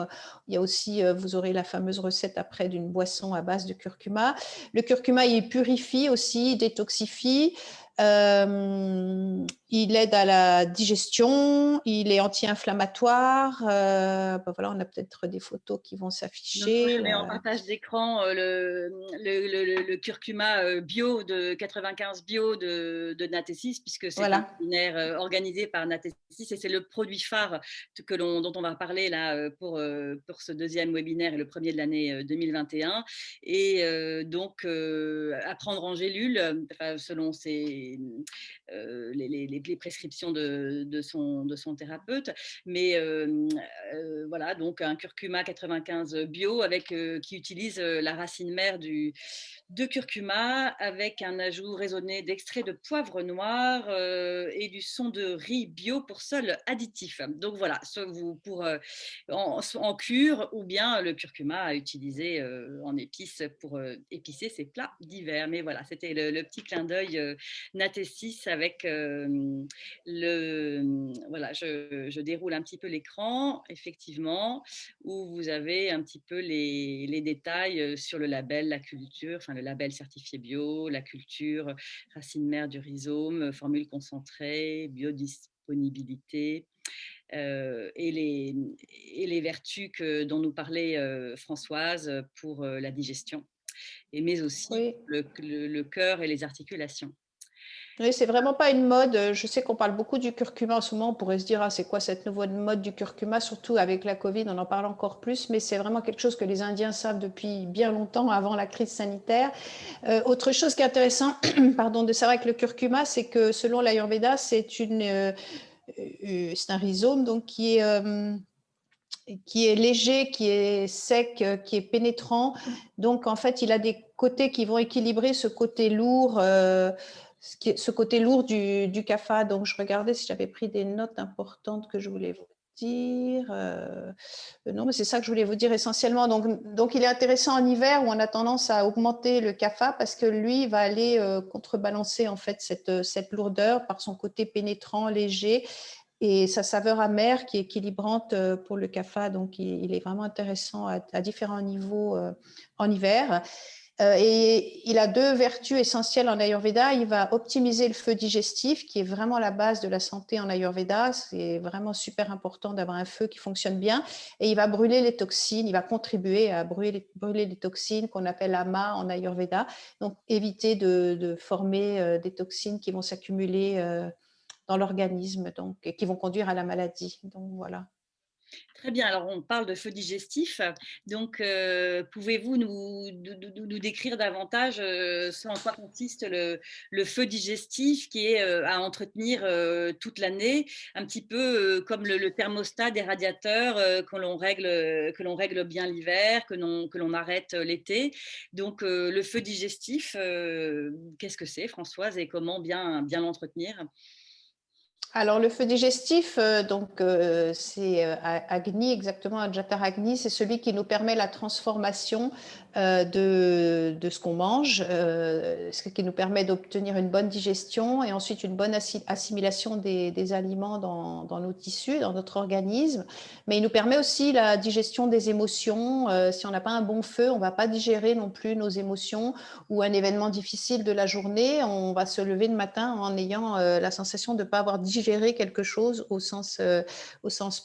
il y a aussi, vous aurez la fameuse recette après d'une boisson à base de curcuma. Le curcuma, il purifie aussi, il détoxifie. Il aide à la digestion, il est anti-inflammatoire. Voilà, on a peut-être des photos qui vont Donc, s'afficher. je mets en partage d'écran le curcuma bio de 95 bio de Natessis, puisque c'est un Voilà. webinaire organisé par Natessis et c'est le produit phare dont on va parler là pour ce deuxième webinaire et le premier de l'année 2021. Et donc, à prendre en gélule, selon les prescriptions de son thérapeute. Mais voilà, donc un curcuma 95 bio qui utilise la racine mère de curcuma avec un ajout raisonné d'extrait de poivre noir et du son de riz bio pour seul additif. Donc voilà, pour en cure ou bien le curcuma à utiliser en épices pour épicer ses plats d'hiver. Mais voilà, c'était le petit clin d'œil Natessis avec voilà, je déroule un petit peu l'écran, effectivement, où vous avez un petit peu les détails sur le label, la culture, enfin le label certifié bio, la culture, racine mère du rhizome, formule concentrée, biodisponibilité. Et les vertus dont nous parlait Françoise pour la digestion, mais aussi Oui. le cœur et les articulations. Oui, c'est vraiment pas une mode. Je sais qu'on parle beaucoup du curcuma en ce moment. On pourrait se dire, ah, c'est quoi cette nouvelle mode du curcuma? Surtout avec la Covid, on en parle encore plus. Mais c'est vraiment quelque chose que les Indiens savent depuis bien longtemps, avant la crise sanitaire. Autre chose qui est intéressant, pardon, de savoir avec le curcuma, c'est que selon l'Ayurveda, c'est un rhizome donc qui est léger, qui est sec, qui est pénétrant. Donc, en fait, il a des côtés qui vont équilibrer ce côté lourd, du kapha. Donc, je regardais si j'avais pris des notes importantes que je voulais vous dire. Non, mais c'est ça que je voulais vous dire essentiellement. Donc, il est intéressant en hiver où on a tendance à augmenter le kapha parce que lui va aller contrebalancer en fait cette lourdeur par son côté pénétrant, léger et sa saveur amère qui est équilibrante pour le kapha. Donc, il est vraiment intéressant à différents niveaux en hiver. Et il a deux vertus essentielles en Ayurveda. Il va optimiser le feu digestif, qui est vraiment la base de la santé en Ayurveda. C'est vraiment super important d'avoir un feu qui fonctionne bien. Et il va brûler les toxines, il va contribuer à brûler les toxines qu'on appelle ama en Ayurveda. Donc, éviter de former des toxines qui vont s'accumuler dans l'organisme, donc, et qui vont conduire à la maladie. Donc, voilà. Très bien, alors on parle de feu digestif, donc pouvez-vous nous décrire davantage ce en quoi consiste le feu digestif qui est à entretenir toute l'année, un petit peu comme le thermostat des radiateurs que l'on règle bien l'hiver, que l'on arrête l'été. Donc le feu digestif, qu'est-ce que c'est Françoise et comment bien l'entretenir? Alors, le feu digestif, c'est Agni, exactement, Jatar Agni, c'est celui qui nous permet la transformation de ce qu'on mange, ce qui nous permet d'obtenir une bonne digestion et ensuite une bonne assimilation des aliments dans nos tissus, dans notre organisme. Mais il nous permet aussi la digestion des émotions. Si on n'a pas un bon feu, on ne va pas digérer non plus nos émotions ou un événement difficile de la journée. On va se lever le matin en ayant la sensation de ne pas avoir digéré quelque chose au sens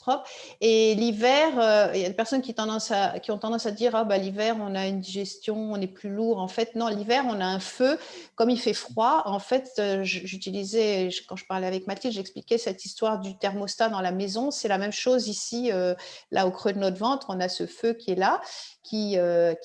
propre. Et l'hiver, il y a des personnes qui ont tendance à dire ah, bah, l'hiver, on a une digestion, on est plus lourd. En fait, non, l'hiver, on a un feu. Comme il fait froid, en fait, j'utilisais, quand je parlais avec Mathilde, j'expliquais cette histoire du thermostat dans la maison. C'est la même chose ici, là, au creux de notre ventre. On a ce feu qui est là, qui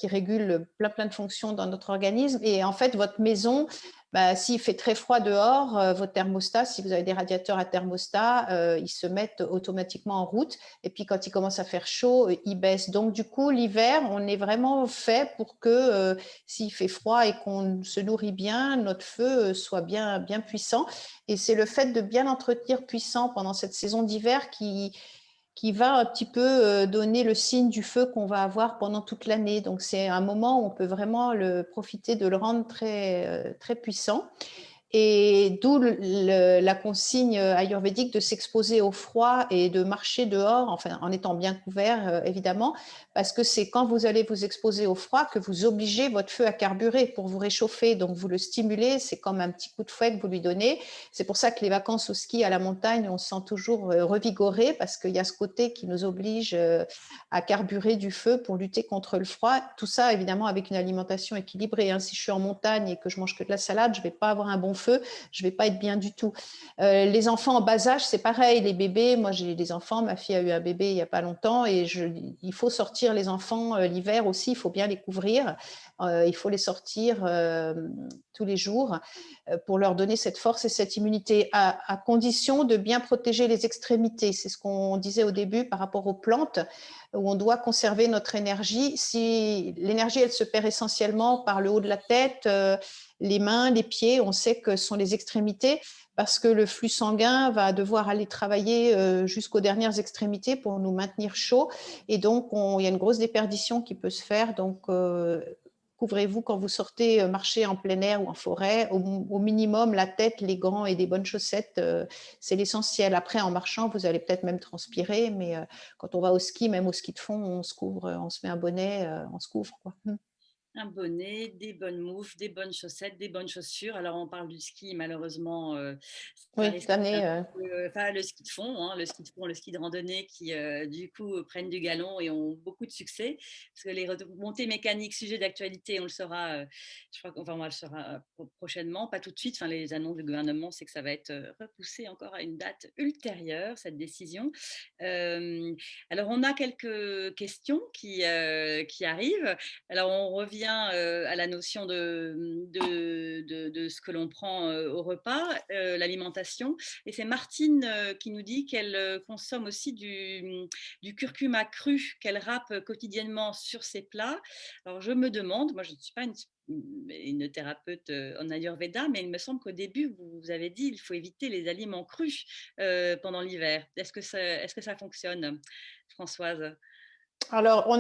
régule plein de fonctions dans notre organisme. Et en fait, votre maison, bah, s'il fait très froid dehors, votre thermostat, si vous avez des radiateurs à thermostat, ils se mettent automatiquement en route. Et puis quand il commence à faire chaud, ils baissent. Donc du coup, l'hiver, on est vraiment fait pour que s'il fait froid et qu'on se nourrit bien, notre feu soit bien puissant. Et c'est le fait de bien l'entretenir puissant pendant cette saison d'hiver qui va un petit peu donner le signe du feu qu'on va avoir pendant toute l'année. Donc c'est un moment où on peut vraiment profiter de le rendre très puissant. Et d'où la consigne ayurvédique de s'exposer au froid et de marcher dehors, enfin en étant bien couvert évidemment, parce que c'est quand vous allez vous exposer au froid que vous obligez votre feu à carburer pour vous réchauffer. Donc vous le stimulez, c'est comme un petit coup de fouet que vous lui donnez. C'est pour ça que les vacances au ski à la montagne, on se sent toujours revigoré parce qu'il y a ce côté qui nous oblige à carburer du feu pour lutter contre le froid. Tout ça évidemment avec une alimentation équilibrée. Hein. Si je suis en montagne et que je mange que de la salade, je ne vais pas avoir un bon feu, je ne vais pas être bien du tout. Les enfants en bas âge, c'est pareil. Les bébés, moi j'ai des enfants, ma fille a eu un bébé il n'y a pas longtemps et il faut sortir les enfants l'hiver aussi, il faut bien les couvrir. Il faut les sortir tous les jours pour leur donner cette force et cette immunité, à condition de bien protéger les extrémités. C'est ce qu'on disait au début par rapport aux plantes, où on doit conserver notre énergie. Si l'énergie, elle se perd essentiellement par le haut de la tête, les mains, les pieds, on sait que ce sont les extrémités parce que le flux sanguin va devoir aller travailler jusqu'aux dernières extrémités pour nous maintenir chaud. Et donc, il y a une grosse déperdition qui peut se faire. Donc, couvrez-vous quand vous sortez marcher en plein air ou en forêt. Au minimum, la tête, les gants et des bonnes chaussettes, c'est l'essentiel. Après, en marchant, vous allez peut-être même transpirer, mais quand on va au ski, même au ski de fond, on se couvre, on se met un bonnet, on se couvre, quoi. Un bonnet, des bonnes moufles, des bonnes chaussettes, des bonnes chaussures. Alors, on parle du ski, malheureusement, ça Oui, risque cette année, enfin, le ski de fond, hein, le ski de fond, le ski de randonnée qui, du coup, prennent du galon et ont beaucoup de succès. Parce que les remontées mécaniques, sujet d'actualité, on le saura, je crois qu'on va le saura prochainement, pas tout de suite. Enfin, les annonces du gouvernement, c'est que ça va être repoussé encore à une date ultérieure, cette décision. Euh, alors, on a quelques questions qui arrivent. Alors, on revient à la notion de ce que l'on prend au repas, l'alimentation. Et c'est Martine qui nous dit qu'elle consomme aussi du curcuma cru qu'elle râpe quotidiennement sur ses plats. Alors, je me demande, moi je ne suis pas une thérapeute en Ayurveda, mais il me semble qu'au début, vous avez dit qu'il faut éviter les aliments crus pendant l'hiver. Est-ce que ça fonctionne, Françoise? Alors,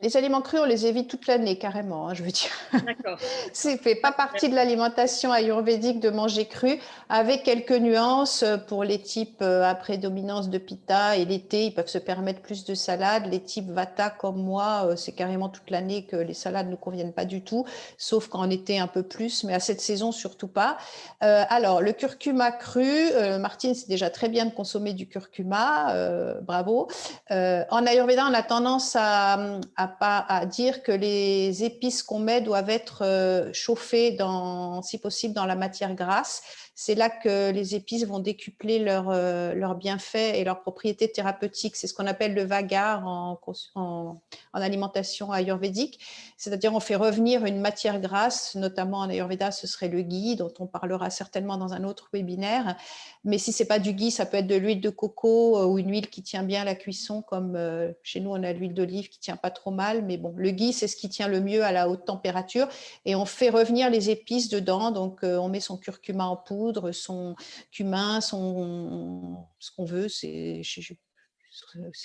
les aliments crus, on les évite toute l'année carrément, hein, je veux dire. D'accord, Ça ne fait pas partie de l'alimentation ayurvédique de manger cru, avec quelques nuances pour les types à prédominance de pitta et l'été, ils peuvent se permettre plus de salades. Les types vata comme moi, c'est carrément toute l'année que les salades ne nous conviennent pas du tout, sauf qu'en été un peu plus, mais à cette saison surtout pas. Alors, le curcuma cru, Martine, c'est déjà très bien de consommer du curcuma, bravo. En Ayurveda, on a tendance à dire que les épices qu'on met doivent être chauffées, si possible, dans la matière grasse. C'est là que les épices vont décupler leurs bienfaits et leurs propriétés thérapeutiques. C'est ce qu'on appelle le vagar en alimentation ayurvédique. C'est-à-dire on fait revenir une matière grasse, notamment en Ayurveda, ce serait le ghee, dont on parlera certainement dans un autre webinaire. Mais si ce n'est pas du ghee, ça peut être de l'huile de coco ou une huile qui tient bien la cuisson, comme chez nous, on a l'huile d'olive qui ne tient pas trop mal. Mais bon, le ghee, c'est ce qui tient le mieux à la haute température. Et on fait revenir les épices dedans. Donc, on met son curcuma en poudre, son cumin, ce qu'on veut. Ces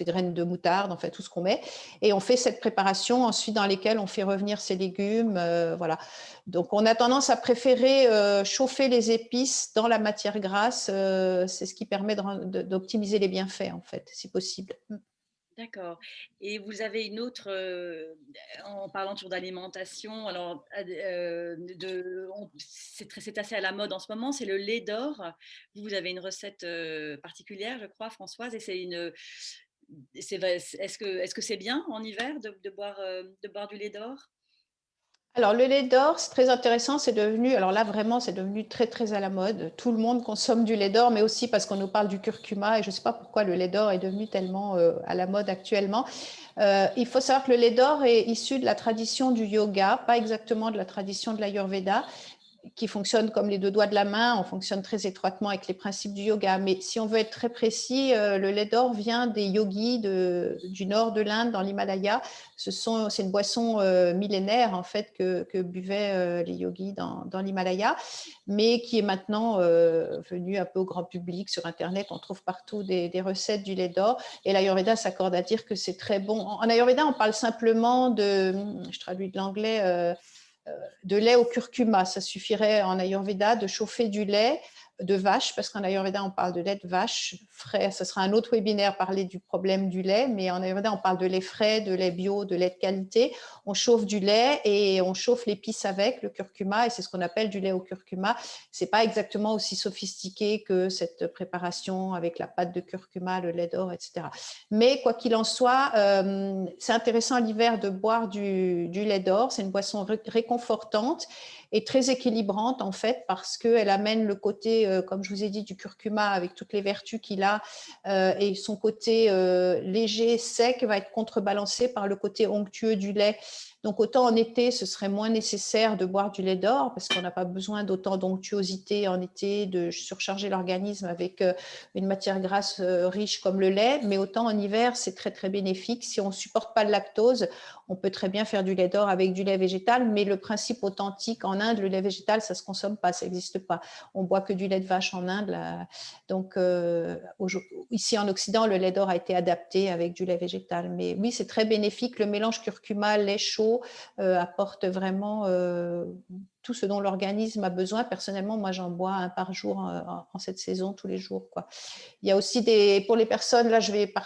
graines de moutarde, en fait, tout ce qu'on met. Et on fait cette préparation ensuite dans lesquelles on fait revenir ces légumes. Voilà. Donc, on a tendance à préférer chauffer les épices dans la matière grasse. C'est ce qui permet d'optimiser les bienfaits, en fait, si possible. d'accord. Et vous avez une autre, en parlant toujours d'alimentation, alors c'est assez à la mode en ce moment, c'est le lait d'or. Vous avez une recette particulière, je crois, Françoise, et est-ce que c'est bien en hiver de boire du lait d'or? Alors, le lait d'or, c'est très intéressant. C'est devenu, alors là, vraiment, c'est devenu très, très à la mode. Tout le monde consomme du lait d'or, mais aussi parce qu'on nous parle du curcuma. Et je ne sais pas pourquoi le lait d'or est devenu tellement à la mode actuellement. Il faut savoir que le lait d'or est issu de la tradition du yoga, pas exactement de la tradition de l'Ayurveda, qui fonctionne comme les deux doigts de la main. On fonctionne très étroitement avec les principes du yoga. Mais si on veut être très précis, le lait d'or vient des yogis du nord de l'Inde, dans l'Himalaya. C'est une boisson millénaire, en fait, que buvaient les yogis dans l'Himalaya, mais qui est maintenant venue un peu au grand public sur Internet. On trouve partout des recettes du lait d'or. Et l'Ayurveda s'accorde à dire que c'est très bon. En Ayurveda, on parle simplement je traduis de l'anglais, de lait au curcuma. Ça suffirait en Ayurveda de chauffer du lait de vache, parce qu'en Ayurveda, on parle de lait de vache frais. Ce sera un autre webinaire, parler du problème du lait, mais en Ayurveda, on parle de lait frais, de lait bio, de lait de qualité. On chauffe du lait et on chauffe l'épice avec, le curcuma, et c'est ce qu'on appelle du lait au curcuma. C'est pas exactement aussi sophistiqué que cette préparation avec la pâte de curcuma, le lait d'or, etc. Mais quoi qu'il en soit, c'est intéressant l'hiver de boire du lait d'or. C'est une boisson réconfortante et très équilibrante, en fait, parce qu'elle amène le côté, comme je vous ai dit, du curcuma avec toutes les vertus qu'il a, et son côté léger, sec, va être contrebalancé par le côté onctueux du lait. Donc, autant en été, ce serait moins nécessaire de boire du lait d'or parce qu'on n'a pas besoin d'autant d'onctuosité en été, de surcharger l'organisme avec une matière grasse riche comme le lait. Mais autant en hiver, c'est très, très bénéfique. Si on ne supporte pas le lactose, on peut très bien faire du lait d'or avec du lait végétal. Mais le principe authentique en Inde, le lait végétal, ça ne se consomme pas, ça n'existe pas. On boit que du lait de vache en Inde. Là. Donc, ici en Occident, le lait d'or a été adapté avec du lait végétal. Mais oui, c'est très bénéfique. Le mélange curcuma, lait chaud, apporte vraiment tout ce dont l'organisme a besoin. Personnellement, moi, j'en bois un par jour en cette saison, tous les jours, quoi. Il y a aussi pour les personnes, là,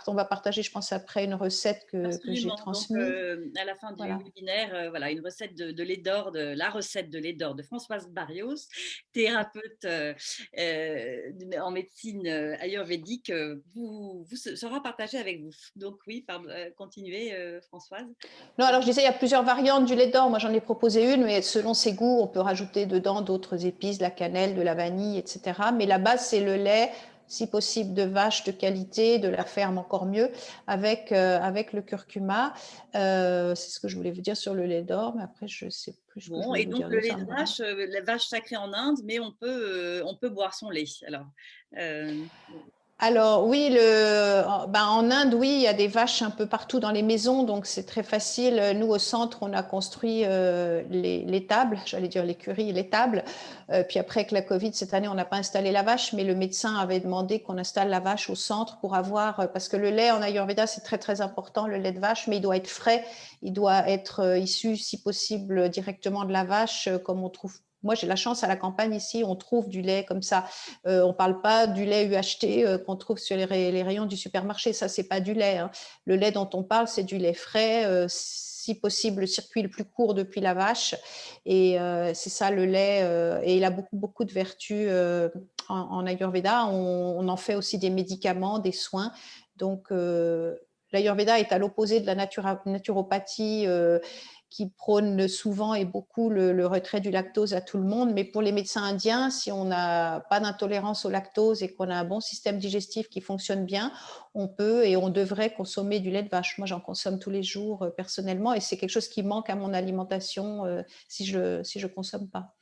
on va partager, je pense, après une recette que j'ai Absolument. Donc, transmise. à la fin du Voilà. webinaire, voilà, une recette de lait d'or, la recette de lait d'or de Françoise Barrios, thérapeute en médecine ayurvédique, sera partagée avec vous. Donc, oui, continuez, Françoise. Non, alors je disais, il y a plusieurs variantes du lait d'or. Moi, j'en ai proposé une, mais selon ses goûts, on peut rajouter dedans d'autres épices, de la cannelle, de la vanille, etc. Mais la base, c'est le lait, si possible, de vache de qualité, de la ferme encore mieux, avec le curcuma. C'est ce que je voulais vous dire sur le lait d'or, mais après, je ne sais plus ce que je Bon, voulais et vous donc dire le de lait ça. de vache, la vache sacrée en Inde, mais on peut boire son lait. Alors, euh, Alors oui, en Inde, oui, il y a des vaches un peu partout dans les maisons, donc c'est très facile. Nous, au centre, on a construit les tables, j'allais dire l'écurie, les tables. Puis après, avec la Covid, cette année, on n'a pas installé la vache, mais le médecin avait demandé qu'on installe la vache au centre pour avoir, parce que le lait en Ayurveda, c'est très très important, le lait de vache, mais il doit être frais, il doit être issu, si possible, directement de la vache, comme on trouve. Moi, j'ai la chance à la campagne ici, on trouve du lait comme ça. On ne parle pas du lait UHT qu'on trouve sur les rayons du supermarché. Ça, c'est pas du lait, hein. Le lait dont on parle, c'est du lait frais, si possible, le circuit le plus court depuis la vache. Et c'est ça le lait. Et il a beaucoup de vertus en Ayurveda. On en fait aussi des médicaments, des soins. Donc, l'Ayurveda est à l'opposé de la naturopathie qui prône souvent et beaucoup le retrait du lactose à tout le monde. Mais pour les médecins indiens, si on n'a pas d'intolérance au lactose et qu'on a un bon système digestif qui fonctionne bien, on peut et on devrait consommer du lait de vache. Moi, j'en consomme tous les jours personnellement et c'est quelque chose qui manque à mon alimentation si je consomme pas.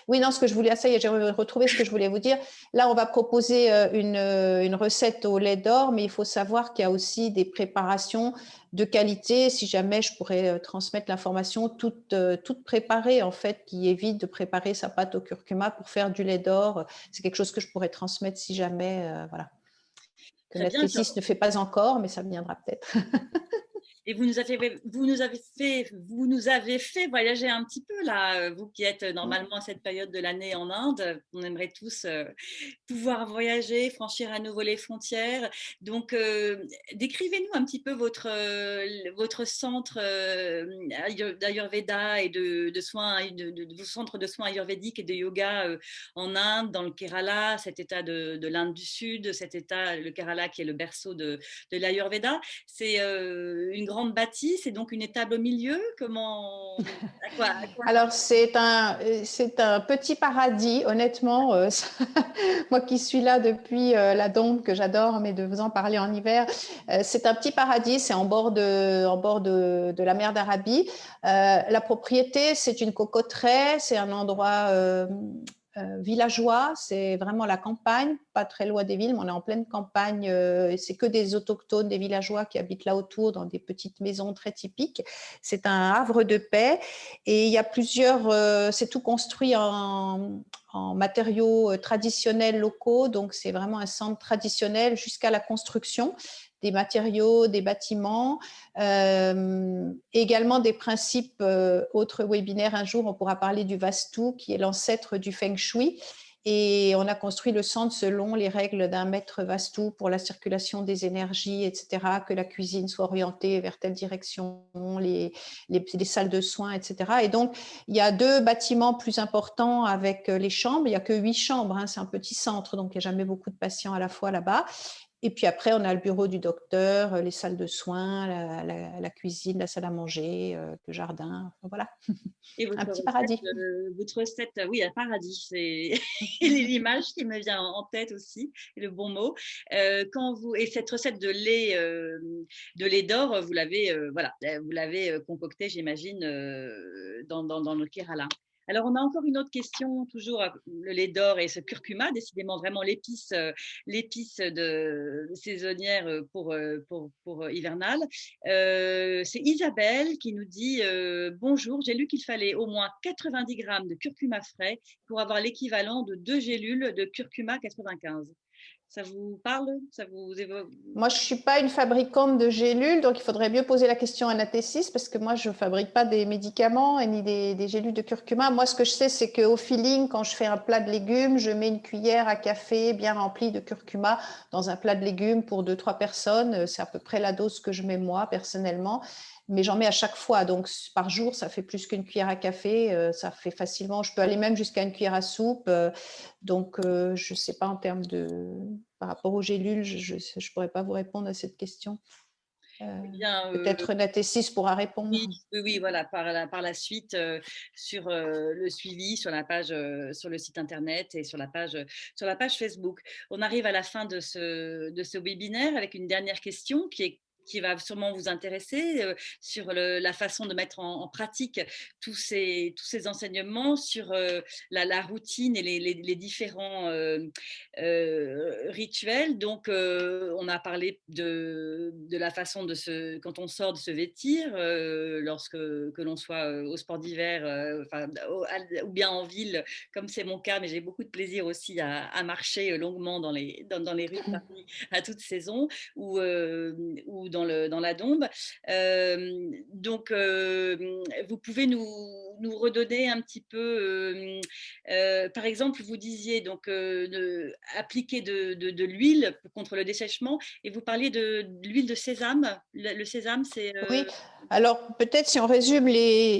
Oui, non, ce que je voulais, ça y est, j'ai retrouvé ce que je voulais vous dire. Là, on va proposer une recette au lait d'or, mais il faut savoir qu'il y a aussi des préparations de qualité. Si jamais je pourrais transmettre l'information toute préparée, en fait, qui évite de préparer sa pâte au curcuma pour faire du lait d'or. C'est quelque chose que je pourrais transmettre si jamais, voilà. Que Très bien. Nathésis ne fait pas encore, mais ça viendra peut-être. Et vous nous avez fait voyager un petit peu là, vous qui êtes normalement à cette période de l'année en Inde. On aimerait tous pouvoir voyager, franchir à nouveau les frontières. Donc, décrivez-nous un petit peu votre centre d'Ayurveda et de soins, de vos centres de soins ayurvédiques et de yoga en Inde, dans le Kerala, cet état de l'Inde du Sud, cet état, le Kerala qui est le berceau de l'Ayurveda. C'est une grande bâtisse et donc une étable au milieu. Comment à quoi Alors, c'est un petit paradis, honnêtement. Moi qui suis là depuis la Dombe, que j'adore, mais de vous en parler en hiver, c'est un petit paradis, c'est en bord de la mer d'Arabie. La propriété, c'est une cocoterie, c'est un endroit villageois, c'est vraiment la campagne, pas très loin des villes, mais on est en pleine campagne, c'est que des autochtones, des villageois qui habitent là autour dans des petites maisons très typiques. C'est un havre de paix et il y a plusieurs, c'est tout construit en matériaux traditionnels locaux, donc c'est vraiment un centre traditionnel jusqu'à la construction des matériaux, des bâtiments, également des principes. Autre webinaire, un jour, on pourra parler du Vastu, qui est l'ancêtre du Feng Shui. Et on a construit le centre selon les règles d'un maître Vastu pour la circulation des énergies, etc., que la cuisine soit orientée vers telle direction, les salles de soins, etc. Et donc, il y a deux bâtiments plus importants avec les chambres. Il n'y a que 8 chambres, hein, c'est un petit centre, donc il n'y a jamais beaucoup de patients à la fois là-bas. Et puis après, on a le bureau du docteur, les salles de soins, la cuisine, la salle à manger, le jardin. Voilà, et un petit paradis. votre recette, oui, un paradis, c'est l'image qui me vient en tête aussi, et le bon mot. Et cette recette de lait d'or, vous l'avez, voilà, vous l'avez concoctée, j'imagine, dans le Kerala. Alors, on a encore une autre question, toujours le lait d'or et ce curcuma, décidément vraiment l'épice de saisonnière pour hivernale. C'est Isabelle qui nous dit bonjour, j'ai lu qu'il fallait au moins 90 grammes de curcuma frais pour avoir l'équivalent de 2 gélules de curcuma 95. Ça vous parle? Ça vous évoque? Moi, je ne suis pas une fabricante de gélules, donc il faudrait mieux poser la question à Nathésis parce que moi, je ne fabrique pas des médicaments et ni des gélules de curcuma. Moi, ce que je sais, c'est qu'au feeling, quand je fais un plat de légumes, je mets une cuillère à café bien remplie de curcuma dans un plat de légumes pour 2, 3 personnes. C'est à peu près la dose que je mets moi, personnellement. Mais j'en mets à chaque fois. Donc, par jour, ça fait plus qu'une cuillère à café. Ça fait facilement, je peux aller même jusqu'à une cuillère à soupe. Donc, je ne sais pas en termes de par rapport aux gélules, je ne pourrais pas vous répondre à cette question. Eh bien, Peut-être Nathésis pourra répondre. oui, oui, oui, voilà, par la suite, sur le suivi, sur la page, sur le site internet et sur la page Facebook. On arrive à la fin de ce webinaire avec une dernière question qui va sûrement vous intéresser sur la façon de mettre en pratique tous ces enseignements sur la routine et les différents rituel. Donc, on a parlé de la façon quand on sort, de se vêtir, que l'on soit au sport d'hiver, ou bien en ville, comme c'est mon cas, mais j'ai beaucoup de plaisir aussi à marcher longuement dans les rues de Paris à toute saison, ou dans la Dombe. Donc, vous pouvez nous redonner un petit peu, par exemple, vous disiez donc appliquer de l'huile contre le dessèchement, et vous parliez de l'huile de sésame. Le sésame, c'est… Oui, alors peut-être si on résume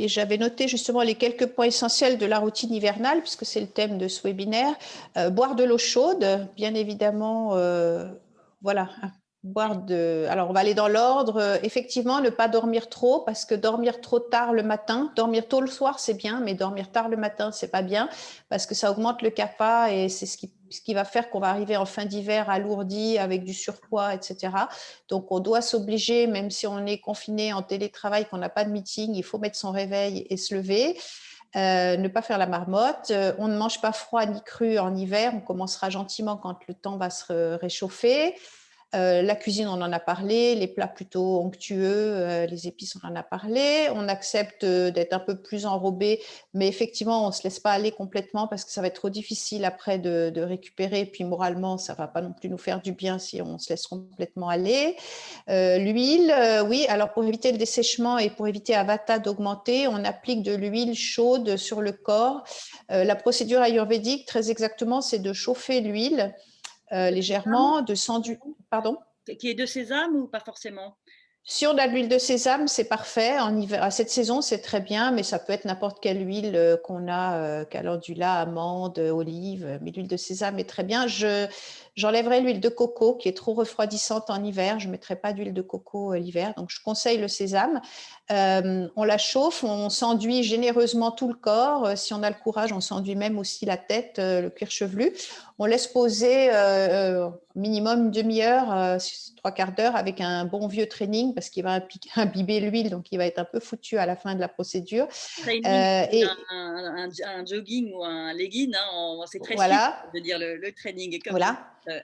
j'avais noté justement les quelques points essentiels de la routine hivernale, puisque c'est le thème de ce webinaire. Boire de l'eau chaude, bien évidemment, voilà. Alors on va aller dans l'ordre. Effectivement, ne pas dormir trop, parce que dormir trop tard le matin, dormir tôt le soir c'est bien, mais dormir tard le matin c'est pas bien, parce que ça augmente le CAPA et c'est ce qui va faire qu'on va arriver en fin d'hiver alourdi avec du surpoids, etc. Donc, on doit s'obliger, même si on est confiné en télétravail, qu'on n'a pas de meeting, il faut mettre son réveil et se lever. Ne pas faire la marmotte. On ne mange pas froid ni cru en hiver. On commencera gentiment quand le temps va se réchauffer. La cuisine, on en a parlé, les plats plutôt onctueux, les épices, on en a parlé. On accepte d'être un peu plus enrobé, mais effectivement, on ne se laisse pas aller complètement parce que ça va être trop difficile après de récupérer. Et puis moralement, ça ne va pas non plus nous faire du bien si on se laisse complètement aller. L'huile, oui, alors pour éviter le dessèchement et pour éviter à Vata d'augmenter, on applique de l'huile chaude sur le corps. La procédure ayurvédique, très exactement, c'est de chauffer l'huile légèrement, pardon. Qui est de sésame ou pas forcément? Si on a de l'huile de sésame, c'est parfait. En hiver, à cette saison, c'est très bien, mais ça peut être n'importe quelle huile qu'on a, calendula, amande, olive. Mais l'huile de sésame est très bien. J'enlèverai l'huile de coco qui est trop refroidissante en hiver. Je ne mettrai pas d'huile de coco l'hiver. Donc, je conseille le sésame. On la chauffe, on s'enduit généreusement tout le corps. Si on a le courage, on s'enduit même aussi la tête, le cuir chevelu. On laisse poser minimum une demi-heure, trois quarts d'heure avec un bon vieux training parce qu'il va imbiber l'huile, donc il va être un peu foutu à la fin de la procédure. Training, un jogging ou un legging, hein, c'est très chic Voilà. de dire le training. Comme Voilà. euh,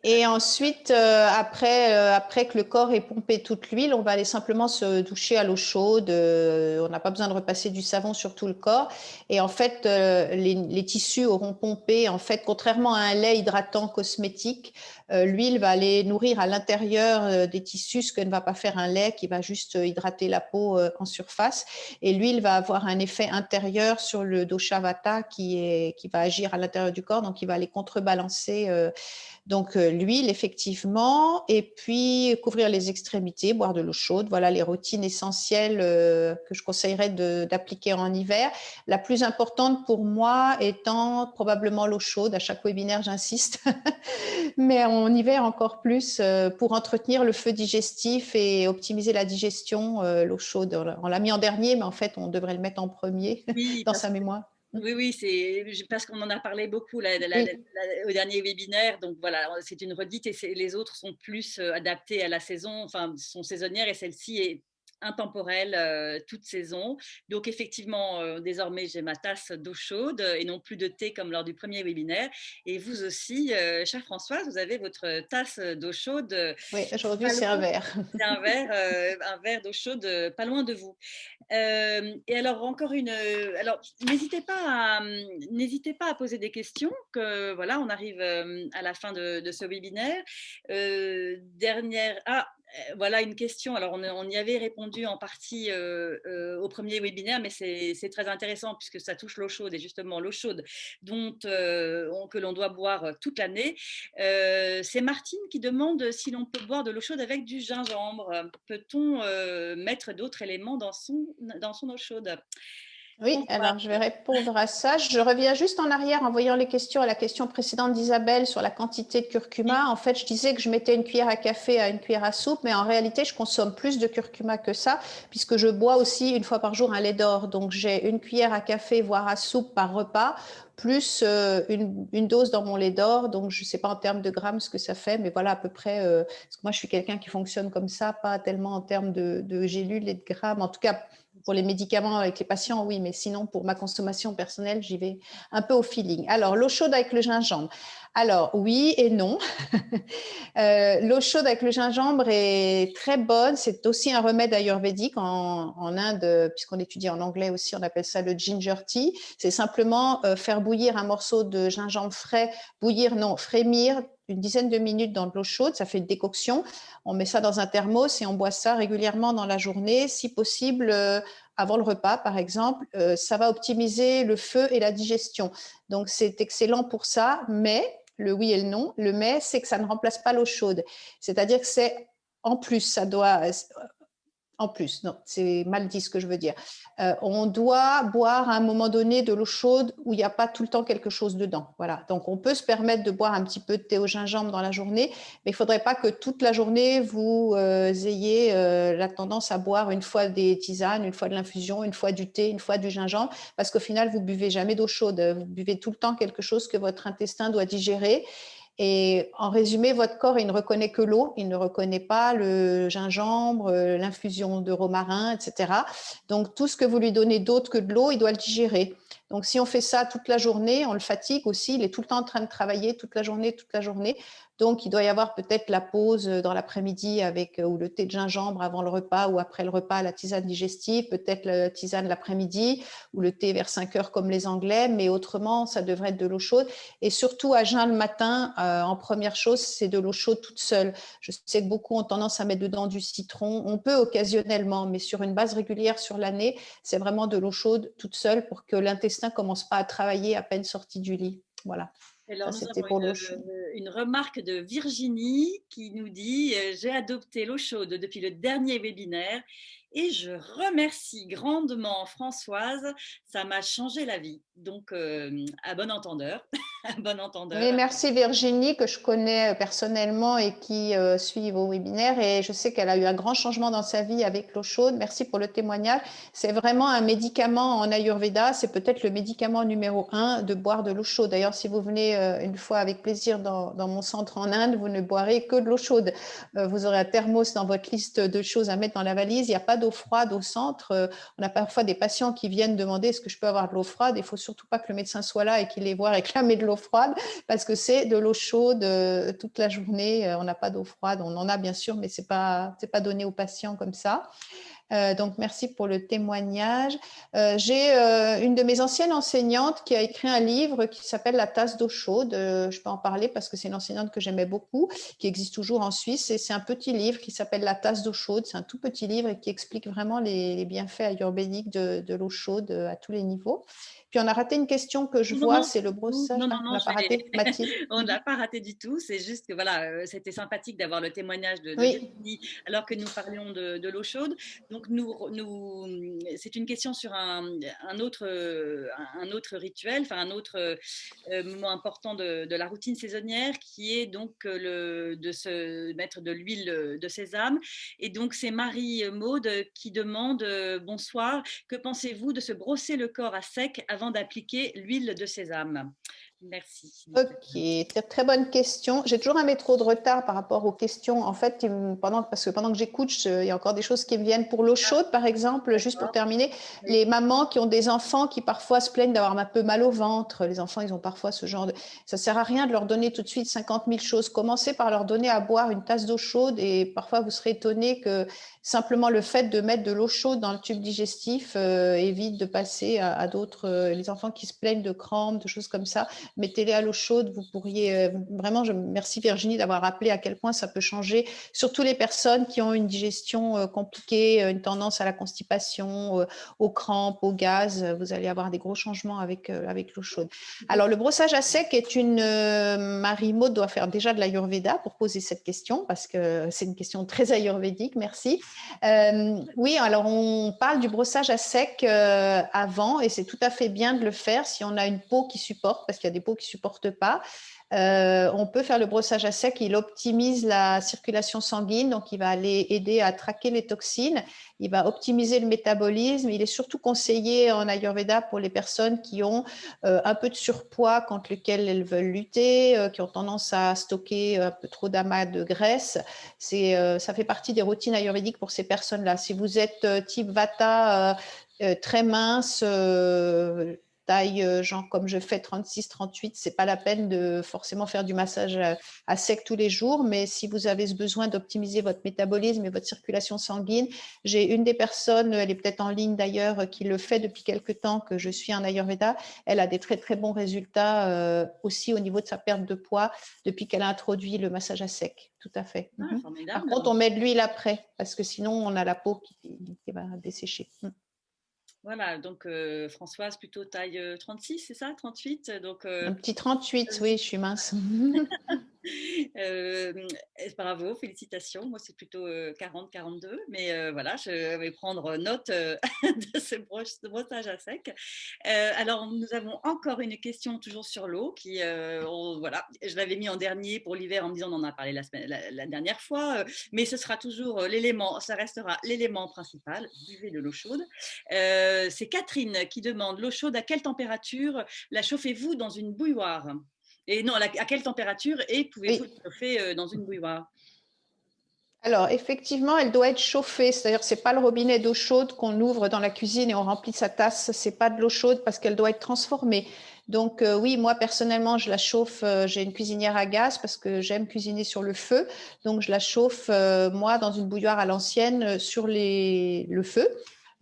Et ensuite, après que le corps ait pompé toute l'huile, on va aller simplement se doucher à l'eau chaude. On n'a pas besoin de repasser du savon sur tout le corps. Et en fait, les tissus auront pompé. En fait, contrairement à un lait hydratant cosmétique, l'huile va aller nourrir à l'intérieur des tissus, ce que ne va pas faire un lait qui va juste hydrater la peau en surface. Et l'huile va avoir un effet intérieur sur le dosha vata qui va agir à l'intérieur du corps, donc il va aller contrebalancer donc l'huile effectivement, et puis couvrir les extrémités, boire de l'eau chaude. Voilà les routines essentielles que je conseillerais d'appliquer en hiver. La plus importante pour moi étant probablement l'eau chaude. À chaque webinaire, j'insiste, mais en hiver encore plus pour entretenir le feu digestif et optimiser la digestion. L'eau chaude, on l'a mis en dernier, mais en fait, on devrait le mettre en premier Oui, dans sa mémoire. oui, c'est parce qu'on en a parlé beaucoup Oui. au dernier webinaire. Donc voilà, c'est une redite, et les autres sont plus adaptés à la saison, enfin, sont saisonnières, et celle-ci est intemporelle, toute saison. Donc effectivement, désormais, j'ai ma tasse d'eau chaude et non plus de thé comme lors du premier webinaire. Et vous aussi, chère Françoise, vous avez votre tasse d'eau chaude. Oui, aujourd'hui, Pas c'est un loin. verre. C'est un verre d'eau chaude pas loin de vous. Et alors, encore une. Alors, n'hésitez pas à poser des questions. Que voilà, on arrive à la fin de ce webinaire. Voilà une question. Alors, on y avait répondu en partie au premier webinaire, mais c'est très intéressant puisque ça touche l'eau chaude, et justement l'eau chaude que l'on doit boire toute l'année. C'est Martine qui demande si l'on peut boire de l'eau chaude avec du gingembre. Peut-on mettre d'autres éléments dans son eau chaude? Oui, alors je vais répondre à ça. Je reviens juste en arrière en voyant les questions à la question précédente d'Isabelle sur la quantité de curcuma. En fait, je disais que je mettais une cuillère à café à une cuillère à soupe, mais en réalité, je consomme plus de curcuma que ça, puisque je bois aussi une fois par jour un lait d'or. Donc, j'ai une cuillère à café, voire à soupe par repas, plus une dose dans mon lait d'or. Donc, je ne sais pas en termes de grammes ce que ça fait, mais voilà à peu près. Parce que moi, je suis quelqu'un qui fonctionne comme ça, pas tellement en termes de gélules et de grammes. En tout cas, pour les médicaments avec les patients, oui, mais sinon, pour ma consommation personnelle, j'y vais un peu au feeling. Alors, l'eau chaude avec le gingembre. Alors, oui et non. L'eau chaude avec le gingembre est très bonne. C'est aussi un remède ayurvédique en Inde, puisqu'on étudie en anglais aussi, on appelle ça le ginger tea. C'est simplement faire bouillir un morceau de gingembre frais, frémir une dizaine de minutes dans de l'eau chaude, ça fait une décoction. On met ça dans un thermos et on boit ça régulièrement dans la journée, si possible avant le repas par exemple. Ça va optimiser le feu et la digestion. Donc c'est excellent pour ça, mais le oui et le non. Le mais, c'est que ça ne remplace pas l'eau chaude. C'est-à-dire que c'est en plus, ça doit en plus, non, c'est mal dit ce que je veux dire. On doit boire à un moment donné de l'eau chaude où il n'y a pas tout le temps quelque chose dedans. Voilà. Donc, on peut se permettre de boire un petit peu de thé au gingembre dans la journée, mais il ne faudrait pas que toute la journée, vous ayez la tendance à boire une fois des tisanes, une fois de l'infusion, une fois du thé, une fois du gingembre, parce qu'au final, vous ne buvez jamais d'eau chaude. Vous buvez tout le temps quelque chose que votre intestin doit digérer. Et en résumé, votre corps, il ne reconnaît que l'eau, il ne reconnaît pas le gingembre, l'infusion de romarin, etc. Donc, tout ce que vous lui donnez d'autre que de l'eau, il doit le digérer. Donc, si on fait ça toute la journée, on le fatigue aussi, il est tout le temps en train de travailler toute la journée, toute la journée. Donc, il doit y avoir peut-être la pause dans l'après-midi avec ou le thé de gingembre avant le repas ou après le repas, la tisane digestive, peut-être la tisane l'après-midi ou le thé vers 5 heures comme les Anglais, mais autrement, ça devrait être de l'eau chaude. Et surtout, à jeun le matin, en première chose, c'est de l'eau chaude toute seule. Je sais que beaucoup ont tendance à mettre dedans du citron. On peut occasionnellement, mais sur une base régulière sur l'année, c'est vraiment de l'eau chaude toute seule pour que l'intestin commence pas à travailler à peine sorti du lit. Voilà. Alors, Ça, nous c'était avons pour l'eau chaude. une remarque de Virginie qui nous dit j'ai adopté l'eau chaude depuis le dernier webinaire et je remercie grandement Françoise, ça m'a changé la vie. Donc, à bon entendeur, à bon entendeur. Oui, merci Virginie, que je connais personnellement et qui suit vos webinaires. Et je sais qu'elle a eu un grand changement dans sa vie avec l'eau chaude. Merci pour le témoignage. C'est vraiment un médicament en Ayurveda. C'est peut-être le médicament numéro 1 de boire de l'eau chaude. D'ailleurs, si vous venez une fois avec plaisir dans mon centre en Inde, vous ne boirez que de l'eau chaude. Vous aurez un thermos dans votre liste de choses à mettre dans la valise. Il n'y a pas d'eau froide au centre. On a parfois des patients qui viennent demander est-ce que je peux avoir de l'eau froide. Il ne faut surtout pas que le médecin soit là et qu'il les voit réclamer de l'eau froide, parce que c'est de l'eau chaude toute la journée. On n'a pas d'eau froide, on en a bien sûr, mais c'est pas donné aux patients comme ça. Donc, merci pour le témoignage. J'ai une de mes anciennes enseignantes qui a écrit un livre qui s'appelle La tasse d'eau chaude. Je peux en parler parce que c'est une enseignante que j'aimais beaucoup, qui existe toujours en Suisse. Et c'est un petit livre qui s'appelle La tasse d'eau chaude. C'est un tout petit livre et qui explique vraiment les bienfaits ayurvédiques de l'eau chaude à tous les niveaux. Puis, on a raté une question que je Non, vois, non, c'est le brossage. non, non, Ah, on non, n'a pas raté, Mathilde. on ne l'a pas raté du tout. C'est juste que voilà, c'était sympathique d'avoir le témoignage de Oui, Virginie alors que nous parlions de l'eau chaude. Donc c'est une question sur un autre rituel, enfin un autre moment important de la routine saisonnière qui est donc de se mettre de l'huile de sésame. Et donc c'est Marie Maude qui demande bonsoir, que pensez-vous de se brosser le corps à sec avant d'appliquer l'huile de sésame? Merci. ok, très, très bonne question. J'ai toujours un métro de retard par rapport aux questions. En fait, parce que pendant que j'écoute, il y a encore des choses qui me viennent. Pour l'eau chaude, par exemple, juste pour terminer, Oui. les mamans qui ont des enfants qui parfois se plaignent d'avoir un peu mal au ventre. Les enfants, ils ont parfois ce genre de... Ça sert à rien de leur donner tout de suite 50 000 choses. Commencez par leur donner à boire une tasse d'eau chaude et parfois vous serez étonné que simplement le fait de mettre de l'eau chaude dans le tube digestif évite de passer à d'autres... les enfants qui se plaignent de crampes, de choses comme ça, mettez-les à l'eau chaude. Vous pourriez vraiment, merci Virginie d'avoir rappelé à quel point ça peut changer, surtout les personnes qui ont une digestion compliquée, une tendance à la constipation, aux crampes, au gaz. Vous allez avoir des gros changements avec l'eau chaude. Alors, le brossage à sec est Marie Maud doit faire déjà de l'Ayurveda pour poser cette question, parce que c'est une question très ayurvédique, merci. Oui, alors on parle du brossage à sec avant, et c'est tout à fait bien de le faire si on a une peau qui supporte, parce qu'il y a des peaux qui ne supportent pas. On peut faire le brossage à sec, il optimise la circulation sanguine, donc il va aller aider à traquer les toxines, il va optimiser le métabolisme. Il est surtout conseillé en Ayurveda pour les personnes qui ont un peu de surpoids contre lequel elles veulent lutter, qui ont tendance à stocker un peu trop d'amas de graisse. Ça fait partie des routines ayurvédiques pour ces personnes-là. Si vous êtes type Vata, très mince, taille, genre comme je fais 36-38, c'est pas la peine de forcément faire du massage à sec tous les jours, mais si vous avez ce besoin d'optimiser votre métabolisme et votre circulation sanguine, j'ai une des personnes, elle est peut-être en ligne d'ailleurs, qui le fait depuis quelque temps, que je suis en Ayurveda. Elle a des très très bons résultats aussi au niveau de sa perte de poids depuis qu'elle a introduit le massage à sec. Tout à fait. Ah, Par formidable. contre, on met de l'huile après, parce que sinon on a la peau qui va dessécher. Voilà, donc Françoise, plutôt taille 36, c'est ça, 38. Donc, Un petit 38, oui, je suis mince. Euh, bravo, félicitations. Moi, c'est plutôt 40-42. Mais voilà, je vais prendre note de ce brossage à sec. Alors, nous avons encore une question toujours sur l'eau. Voilà, je l'avais mis en dernier pour l'hiver en me disant on en a parlé la dernière fois. Mais ce sera toujours l'élément, ça restera l'élément principal. Buvez de l'eau chaude. C'est Catherine qui demande l'eau chaude, à quelle température la chauffez-vous dans une bouilloire? Et non, à quelle température et pouvez-vous Oui. chauffer dans une bouilloire? Alors, effectivement, elle doit être chauffée. C'est-à-dire, c'est pas le robinet d'eau chaude qu'on ouvre dans la cuisine et on remplit sa tasse. C'est pas de l'eau chaude parce qu'elle doit être transformée. Donc, oui, moi, personnellement, je la chauffe. J'ai une cuisinière à gaz parce que j'aime cuisiner sur le feu. Donc, je la chauffe, moi, dans une bouilloire à l'ancienne sur le feu.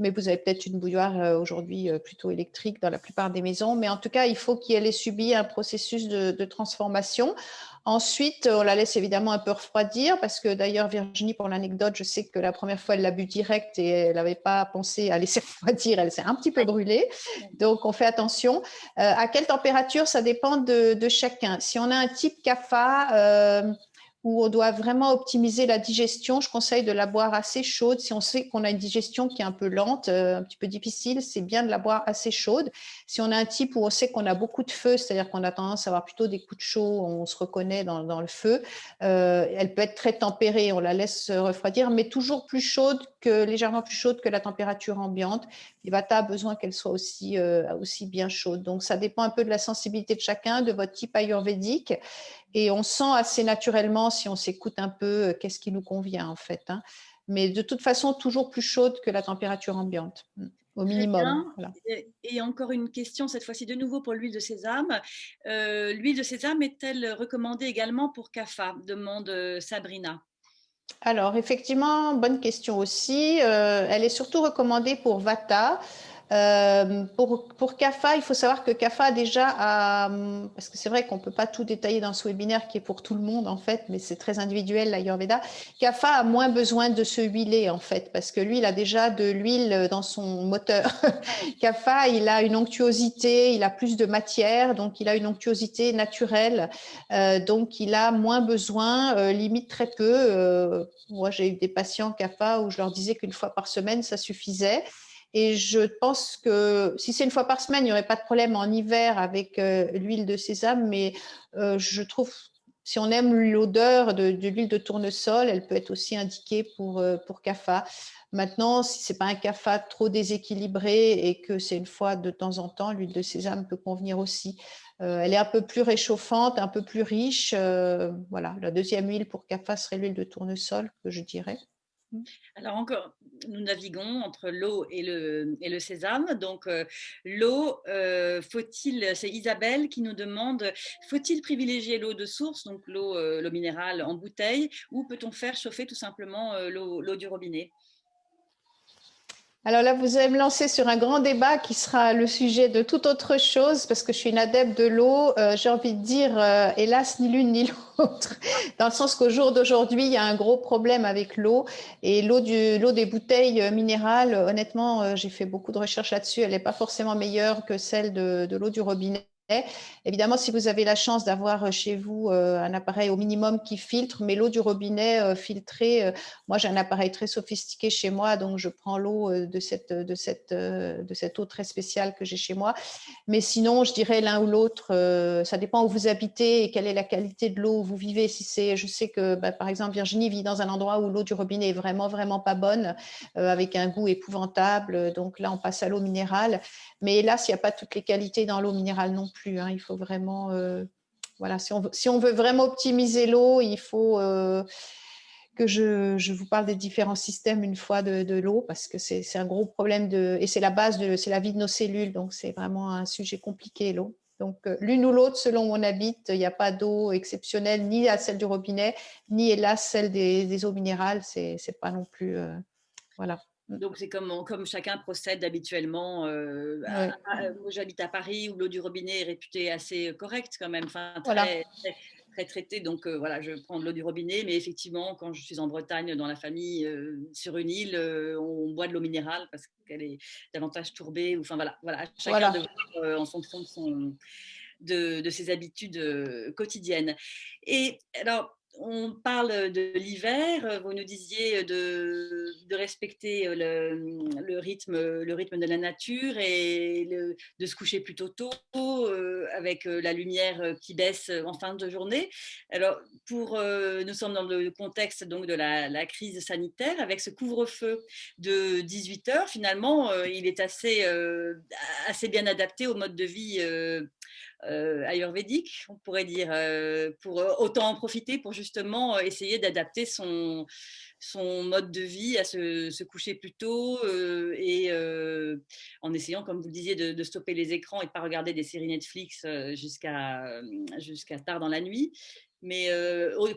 Mais vous avez peut-être une bouilloire aujourd'hui plutôt électrique dans la plupart des maisons. Mais en tout cas, il faut qu'elle ait subi un processus de transformation. Ensuite, on la laisse évidemment un peu refroidir parce que d'ailleurs, Virginie, pour l'anecdote, je sais que la première fois, elle l'a bu direct et elle n'avait pas pensé à laisser refroidir. Elle s'est un petit peu brûlée. Donc, on fait attention. À quelle température? Ça dépend de chacun. Si on a un type CAFA, où on doit vraiment optimiser la digestion, je conseille de la boire assez chaude. Si on sait qu'on a une digestion qui est un peu lente, un petit peu difficile, c'est bien de la boire assez chaude. Si on a un type où on sait qu'on a beaucoup de feu, c'est-à-dire qu'on a tendance à avoir plutôt des coups de chaud, on se reconnaît dans le feu, elle peut être très tempérée, on la laisse refroidir, mais toujours légèrement plus chaude que la température ambiante. Et Vata a besoin qu'elle soit aussi bien chaude. Donc ça dépend un peu de la sensibilité de chacun, de votre type ayurvédique. Et on sent assez naturellement, si on s'écoute un peu, qu'est-ce qui nous convient en fait. Mais de toute façon, toujours plus chaude que la température ambiante, au Très minimum. bien. Voilà. Et encore une question, cette fois-ci de nouveau pour l'huile de sésame. L'huile de sésame est-elle recommandée également pour CAFA? Demande Sabrina. Alors, effectivement, bonne question aussi. Elle est surtout recommandée pour Vata. Pour CAFA, il faut savoir que CAFA a déjà, parce que c'est vrai qu'on ne peut pas tout détailler dans ce webinaire qui est pour tout le monde en fait, mais c'est très individuel l'Ayurveda. CAFA a moins besoin de se huiler en fait, parce que lui, il a déjà de l'huile dans son moteur. CAFA, il a une onctuosité, il a plus de matière, donc il a une onctuosité naturelle, donc il a moins besoin, limite très peu. Moi, j'ai eu des patients CAFA où je leur disais qu'une fois par semaine, ça suffisait. Et je pense que si c'est une fois par semaine, il n'y aurait pas de problème en hiver avec l'huile de sésame, mais je trouve, si on aime l'odeur de l'huile de tournesol, elle peut être aussi indiquée pour CAFA. Maintenant, si ce n'est pas un CAFA trop déséquilibré et que c'est une fois de temps en temps, l'huile de sésame peut convenir aussi. Elle est un peu plus réchauffante, un peu plus riche. Voilà, la deuxième huile pour CAFA serait l'huile de tournesol, que je dirais. Alors encore, nous naviguons entre l'eau et le sésame. Donc l'eau, c'est Isabelle qui nous demande, faut-il privilégier l'eau de source, donc l'eau minérale en bouteille, ou peut-on faire chauffer tout simplement l'eau du robinet? Alors là, vous allez me lancer sur un grand débat qui sera le sujet de toute autre chose, parce que je suis une adepte de l'eau. J'ai envie de dire, hélas, ni l'une ni l'autre, dans le sens qu'au jour d'aujourd'hui, il y a un gros problème avec l'eau. Et l'eau des bouteilles minérales, honnêtement, j'ai fait beaucoup de recherches là-dessus. Elle n'est pas forcément meilleure que celle de l'eau du robinet. Évidemment, si vous avez la chance d'avoir chez vous un appareil au minimum qui filtre, mais l'eau du robinet filtrée, moi j'ai un appareil très sophistiqué chez moi, donc je prends l'eau de cette eau très spéciale que j'ai chez moi. Mais sinon, je dirais l'un ou l'autre, ça dépend où vous habitez et quelle est la qualité de l'eau où vous vivez. Si c'est, je sais que par exemple Virginie vit dans un endroit où l'eau du robinet est vraiment vraiment pas bonne, avec un goût épouvantable. Donc là, on passe à l'eau minérale. Mais hélas, il n'y a pas toutes les qualités dans l'eau minérale non plus, hein. Il faut vraiment, voilà, si on veut vraiment optimiser l'eau, il faut que je vous parle des différents systèmes une fois de l'eau, parce que c'est un gros problème et c'est la base c'est la vie de nos cellules, donc c'est vraiment un sujet compliqué, l'eau. Donc l'une ou l'autre, selon où on habite, il n'y a pas d'eau exceptionnelle, ni à celle du robinet, ni hélas celle des eaux minérales, c'est pas non plus, voilà. Donc, c'est comme chacun procède habituellement. Ouais. Moi, j'habite à Paris où l'eau du robinet est réputée assez correcte quand même, enfin, Voilà. très traitée. Donc, voilà, je prends de l'eau du robinet. Mais effectivement, quand je suis en Bretagne, dans la famille, sur une île, on boit de l'eau minérale parce qu'elle est davantage tourbée. Enfin, voilà, chacun Voilà. de voir en fonction de ses habitudes quotidiennes. Et alors, on parle de l'hiver, vous nous disiez de respecter le rythme de la nature et de se coucher plutôt tôt avec la lumière qui baisse en fin de journée. Alors, nous sommes dans le contexte donc, de la crise sanitaire avec ce couvre-feu de 18 heures. Finalement, il est assez bien adapté au mode de vie ayurvédique, on pourrait dire, pour autant en profiter pour justement essayer d'adapter son mode de vie à se coucher plus tôt et en essayant, comme vous le disiez, de stopper les écrans et de ne pas regarder des séries Netflix jusqu'à tard dans la nuit. Mais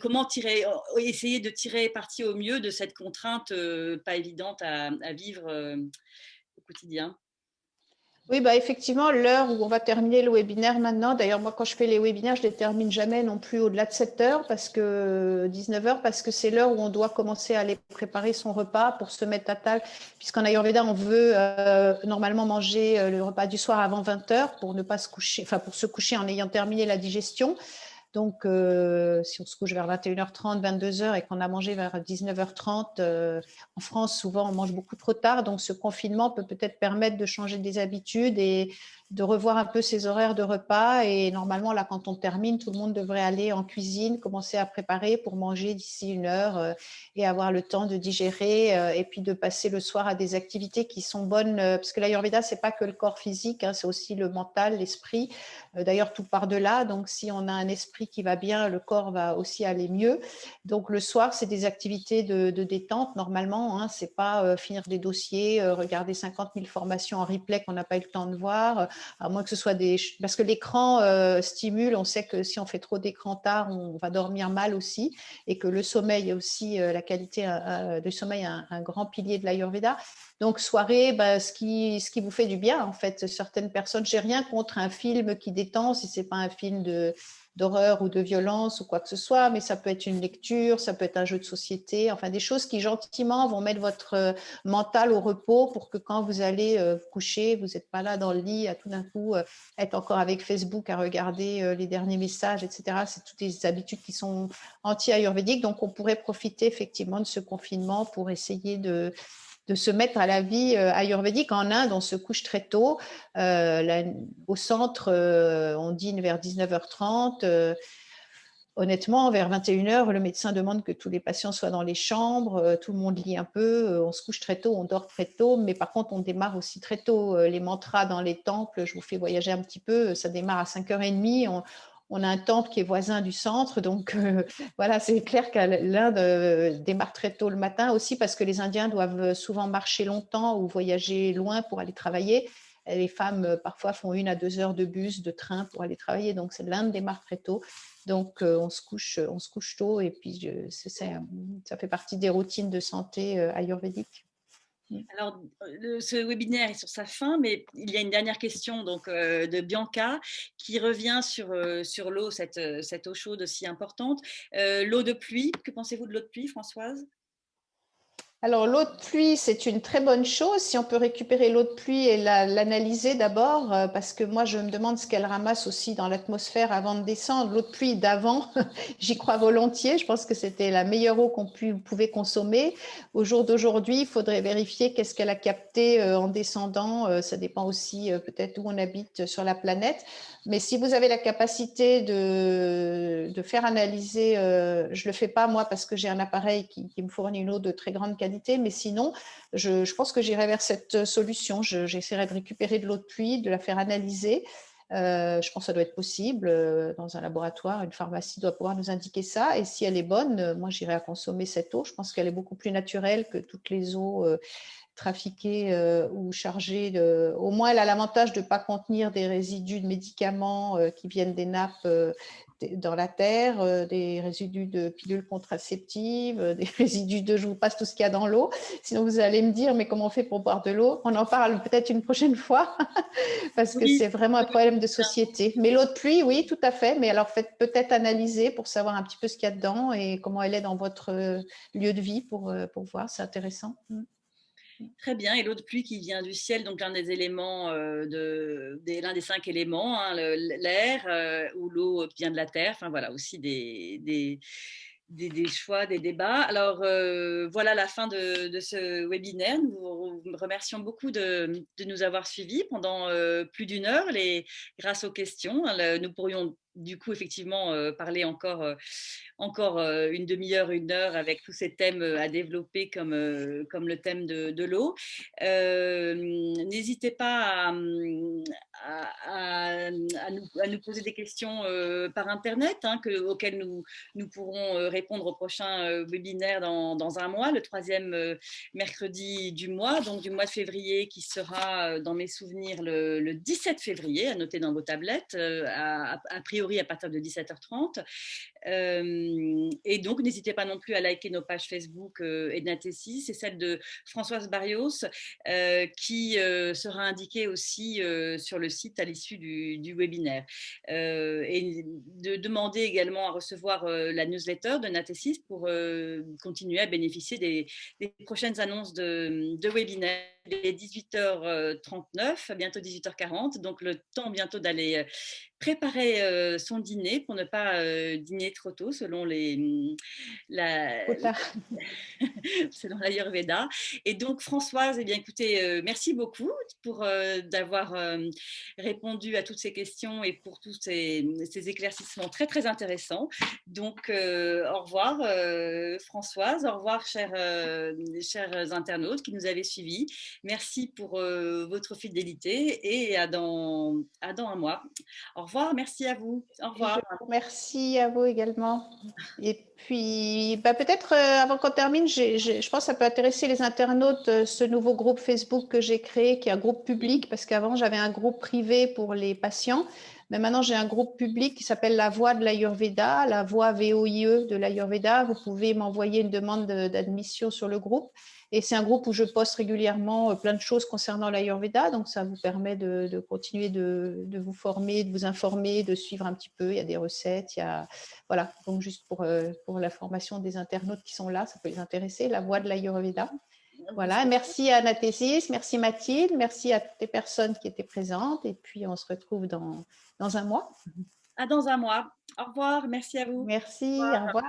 comment essayer de tirer parti au mieux de cette contrainte pas évidente à vivre au quotidien? Oui, bah effectivement, l'heure où on va terminer le webinaire maintenant, d'ailleurs, moi, quand je fais les webinaires, je ne les termine jamais non plus au-delà de 7 heures, 19 heures, parce que c'est l'heure où on doit commencer à aller préparer son repas pour se mettre à table, puisqu'en Ayurveda, on veut normalement manger le repas du soir avant 20 heures pour ne pas se coucher, enfin, pour se coucher en ayant terminé la digestion. Donc, si on se couche vers 21h30, 22h et qu'on a mangé vers 19h30, en France, souvent, on mange beaucoup trop tard. Donc, ce confinement peut peut-être permettre de changer des habitudes et de revoir un peu ses horaires de repas. Et normalement, là, quand on termine, tout le monde devrait aller en cuisine, commencer à préparer pour manger d'ici une heure et avoir le temps de digérer et puis de passer le soir à des activités qui sont bonnes. Parce que l'Ayurveda, c'est pas que le corps physique, hein, c'est aussi le mental, l'esprit. D'ailleurs, tout part de là. Donc, si on a un esprit qui va bien, le corps va aussi aller mieux. Donc, le soir, c'est des activités de détente normalement. Hein. C'est pas finir des dossiers, regarder 50 000 formations en replay qu'on n'a pas eu le temps de voir, à moins que ce soit parce que l'écran stimule. On sait que si on fait trop d'écran tard, on va dormir mal aussi, et que le sommeil est aussi la qualité du sommeil, un grand pilier de l'Ayurveda. Donc, soirée, ce qui vous fait du bien, en fait. Certaines personnes, j'ai rien contre un film qui détend, si c'est pas un film d'horreur ou de violence ou quoi que ce soit, mais ça peut être une lecture, ça peut être un jeu de société, enfin des choses qui gentiment vont mettre votre mental au repos pour que quand vous allez vous coucher, vous n'êtes pas là dans le lit à tout d'un coup être encore avec Facebook à regarder les derniers messages, etc. C'est toutes des habitudes qui sont anti-ayurvédiques, donc on pourrait profiter effectivement de ce confinement pour essayer de se mettre à la vie ayurvédique. En Inde, on se couche très tôt. Au centre, on dîne vers 19h30. Honnêtement, vers 21h, le médecin demande que tous les patients soient dans les chambres, tout le monde lit un peu, on se couche très tôt, on dort très tôt, mais par contre, on démarre aussi très tôt. Les mantras dans les temples, je vous fais voyager un petit peu, ça démarre à 5h30. On a un temple qui est voisin du centre, donc voilà, c'est clair que l'Inde démarre très tôt le matin, aussi parce que les Indiens doivent souvent marcher longtemps ou voyager loin pour aller travailler. Les femmes, parfois, font 1 à 2 heures de bus, de train pour aller travailler, donc l'Inde démarre très tôt. Donc, on se couche tôt et puis ça fait partie des routines de santé ayurvédique. Alors, ce webinaire est sur sa fin, mais il y a une dernière question donc, de Bianca qui revient sur l'eau, cette eau chaude aussi importante. L'eau de pluie, que pensez-vous de l'eau de pluie, Françoise? Alors, l'eau de pluie, c'est une très bonne chose. Si on peut récupérer l'eau de pluie et l'analyser d'abord, parce que moi, je me demande ce qu'elle ramasse aussi dans l'atmosphère avant de descendre. L'eau de pluie d'avant, j'y crois volontiers. Je pense que c'était la meilleure eau qu'on pouvait consommer. Au jour d'aujourd'hui, il faudrait vérifier qu'est-ce qu'elle a capté en descendant. Ça dépend aussi peut-être où on habite sur la planète. Mais si vous avez la capacité de faire analyser, je ne le fais pas moi parce que j'ai un appareil qui me fournit une eau de très grande qualité, mais sinon, je pense que j'irai vers cette solution. J'essaierai de récupérer de l'eau de pluie, de la faire analyser. Je pense que ça doit être possible dans un laboratoire. Une pharmacie doit pouvoir nous indiquer ça. Et si elle est bonne, moi, j'irai à consommer cette eau. Je pense qu'elle est beaucoup plus naturelle que toutes les eaux trafiquée ou chargée au moins elle a l'avantage de ne pas contenir des résidus de médicaments qui viennent des nappes dans la terre, des résidus de pilules contraceptives, des résidus de, je vous passe tout ce qu'il y a dans l'eau. Sinon, vous allez me dire, mais comment on fait pour boire de l'eau? On en parle peut-être une prochaine fois, parce que Oui, c'est vraiment un problème de société. Mais l'eau de pluie, oui, tout à fait. Mais alors, faites peut-être analyser pour savoir un petit peu ce qu'il y a dedans et comment elle est dans votre lieu de vie pour voir. C'est intéressant. très bien. Et l'eau de pluie qui vient du ciel, donc l'un des éléments, l'un des 5 éléments, hein, l'air, ou l'eau qui vient de la terre. Enfin voilà, aussi des choix, des débats. Alors voilà la fin de ce webinaire. Nous vous remercions beaucoup de nous avoir suivis pendant plus d'une heure grâce aux questions. Nous pourrions du coup effectivement parler encore une demi-heure, une heure avec tous ces thèmes à développer comme le thème de l'eau. N'hésitez pas à nous poser des questions par Internet hein, auxquelles nous pourrons répondre au prochain webinaire dans un mois, le troisième mercredi du mois, donc du mois de février, qui sera, dans mes souvenirs, le 17 février, à noter dans vos tablettes, a priori à partir de 17h30. Et donc, n'hésitez pas non plus à liker nos pages Facebook et de Natessis, c'est celle de Françoise Barrios qui sera indiquée aussi sur le site à l'issue du webinaire. Et de demander également à recevoir la newsletter de Natessis pour continuer à bénéficier des prochaines annonces de webinaires. Il est 18h39, bientôt 18h40, donc le temps bientôt d'aller préparer son dîner pour ne pas dîner trop tôt selon la, Trop tard. selon l'Ayurveda. Et donc, Françoise, eh bien, écoutez, merci beaucoup pour d'avoir répondu à toutes ces questions et pour tous ces éclaircissements très, très intéressants. Donc, au revoir, Françoise. Au revoir, chers internautes qui nous avaient suivis. Merci pour votre fidélité et à dans un mois. Au revoir, merci à vous. Au Et je revoir. vous remercie à vous également. Et puis, bah, peut-être avant qu'on termine, je pense que ça peut intéresser les internautes, ce nouveau groupe Facebook que j'ai créé, qui est un groupe public, parce qu'avant, j'avais un groupe privé pour les patients. Mais maintenant, j'ai un groupe public qui s'appelle La Voix de l'Ayurveda, La Voix VOIE de l'Ayurveda. Vous pouvez m'envoyer une demande d'admission sur le groupe. Et c'est un groupe où je poste régulièrement plein de choses concernant l'Ayurveda. Donc, ça vous permet de continuer de vous former, de vous informer, de suivre un petit peu. Il y a des recettes, il y a... Voilà, donc juste pour la formation des internautes qui sont là, ça peut les intéresser, la voix de l'Ayurveda. Voilà, merci à Nathésis, merci Mathilde, merci à toutes les personnes qui étaient présentes. Et puis, on se retrouve dans un mois. À dans un mois. Au revoir, merci à vous. Merci, Au au revoir. revoir.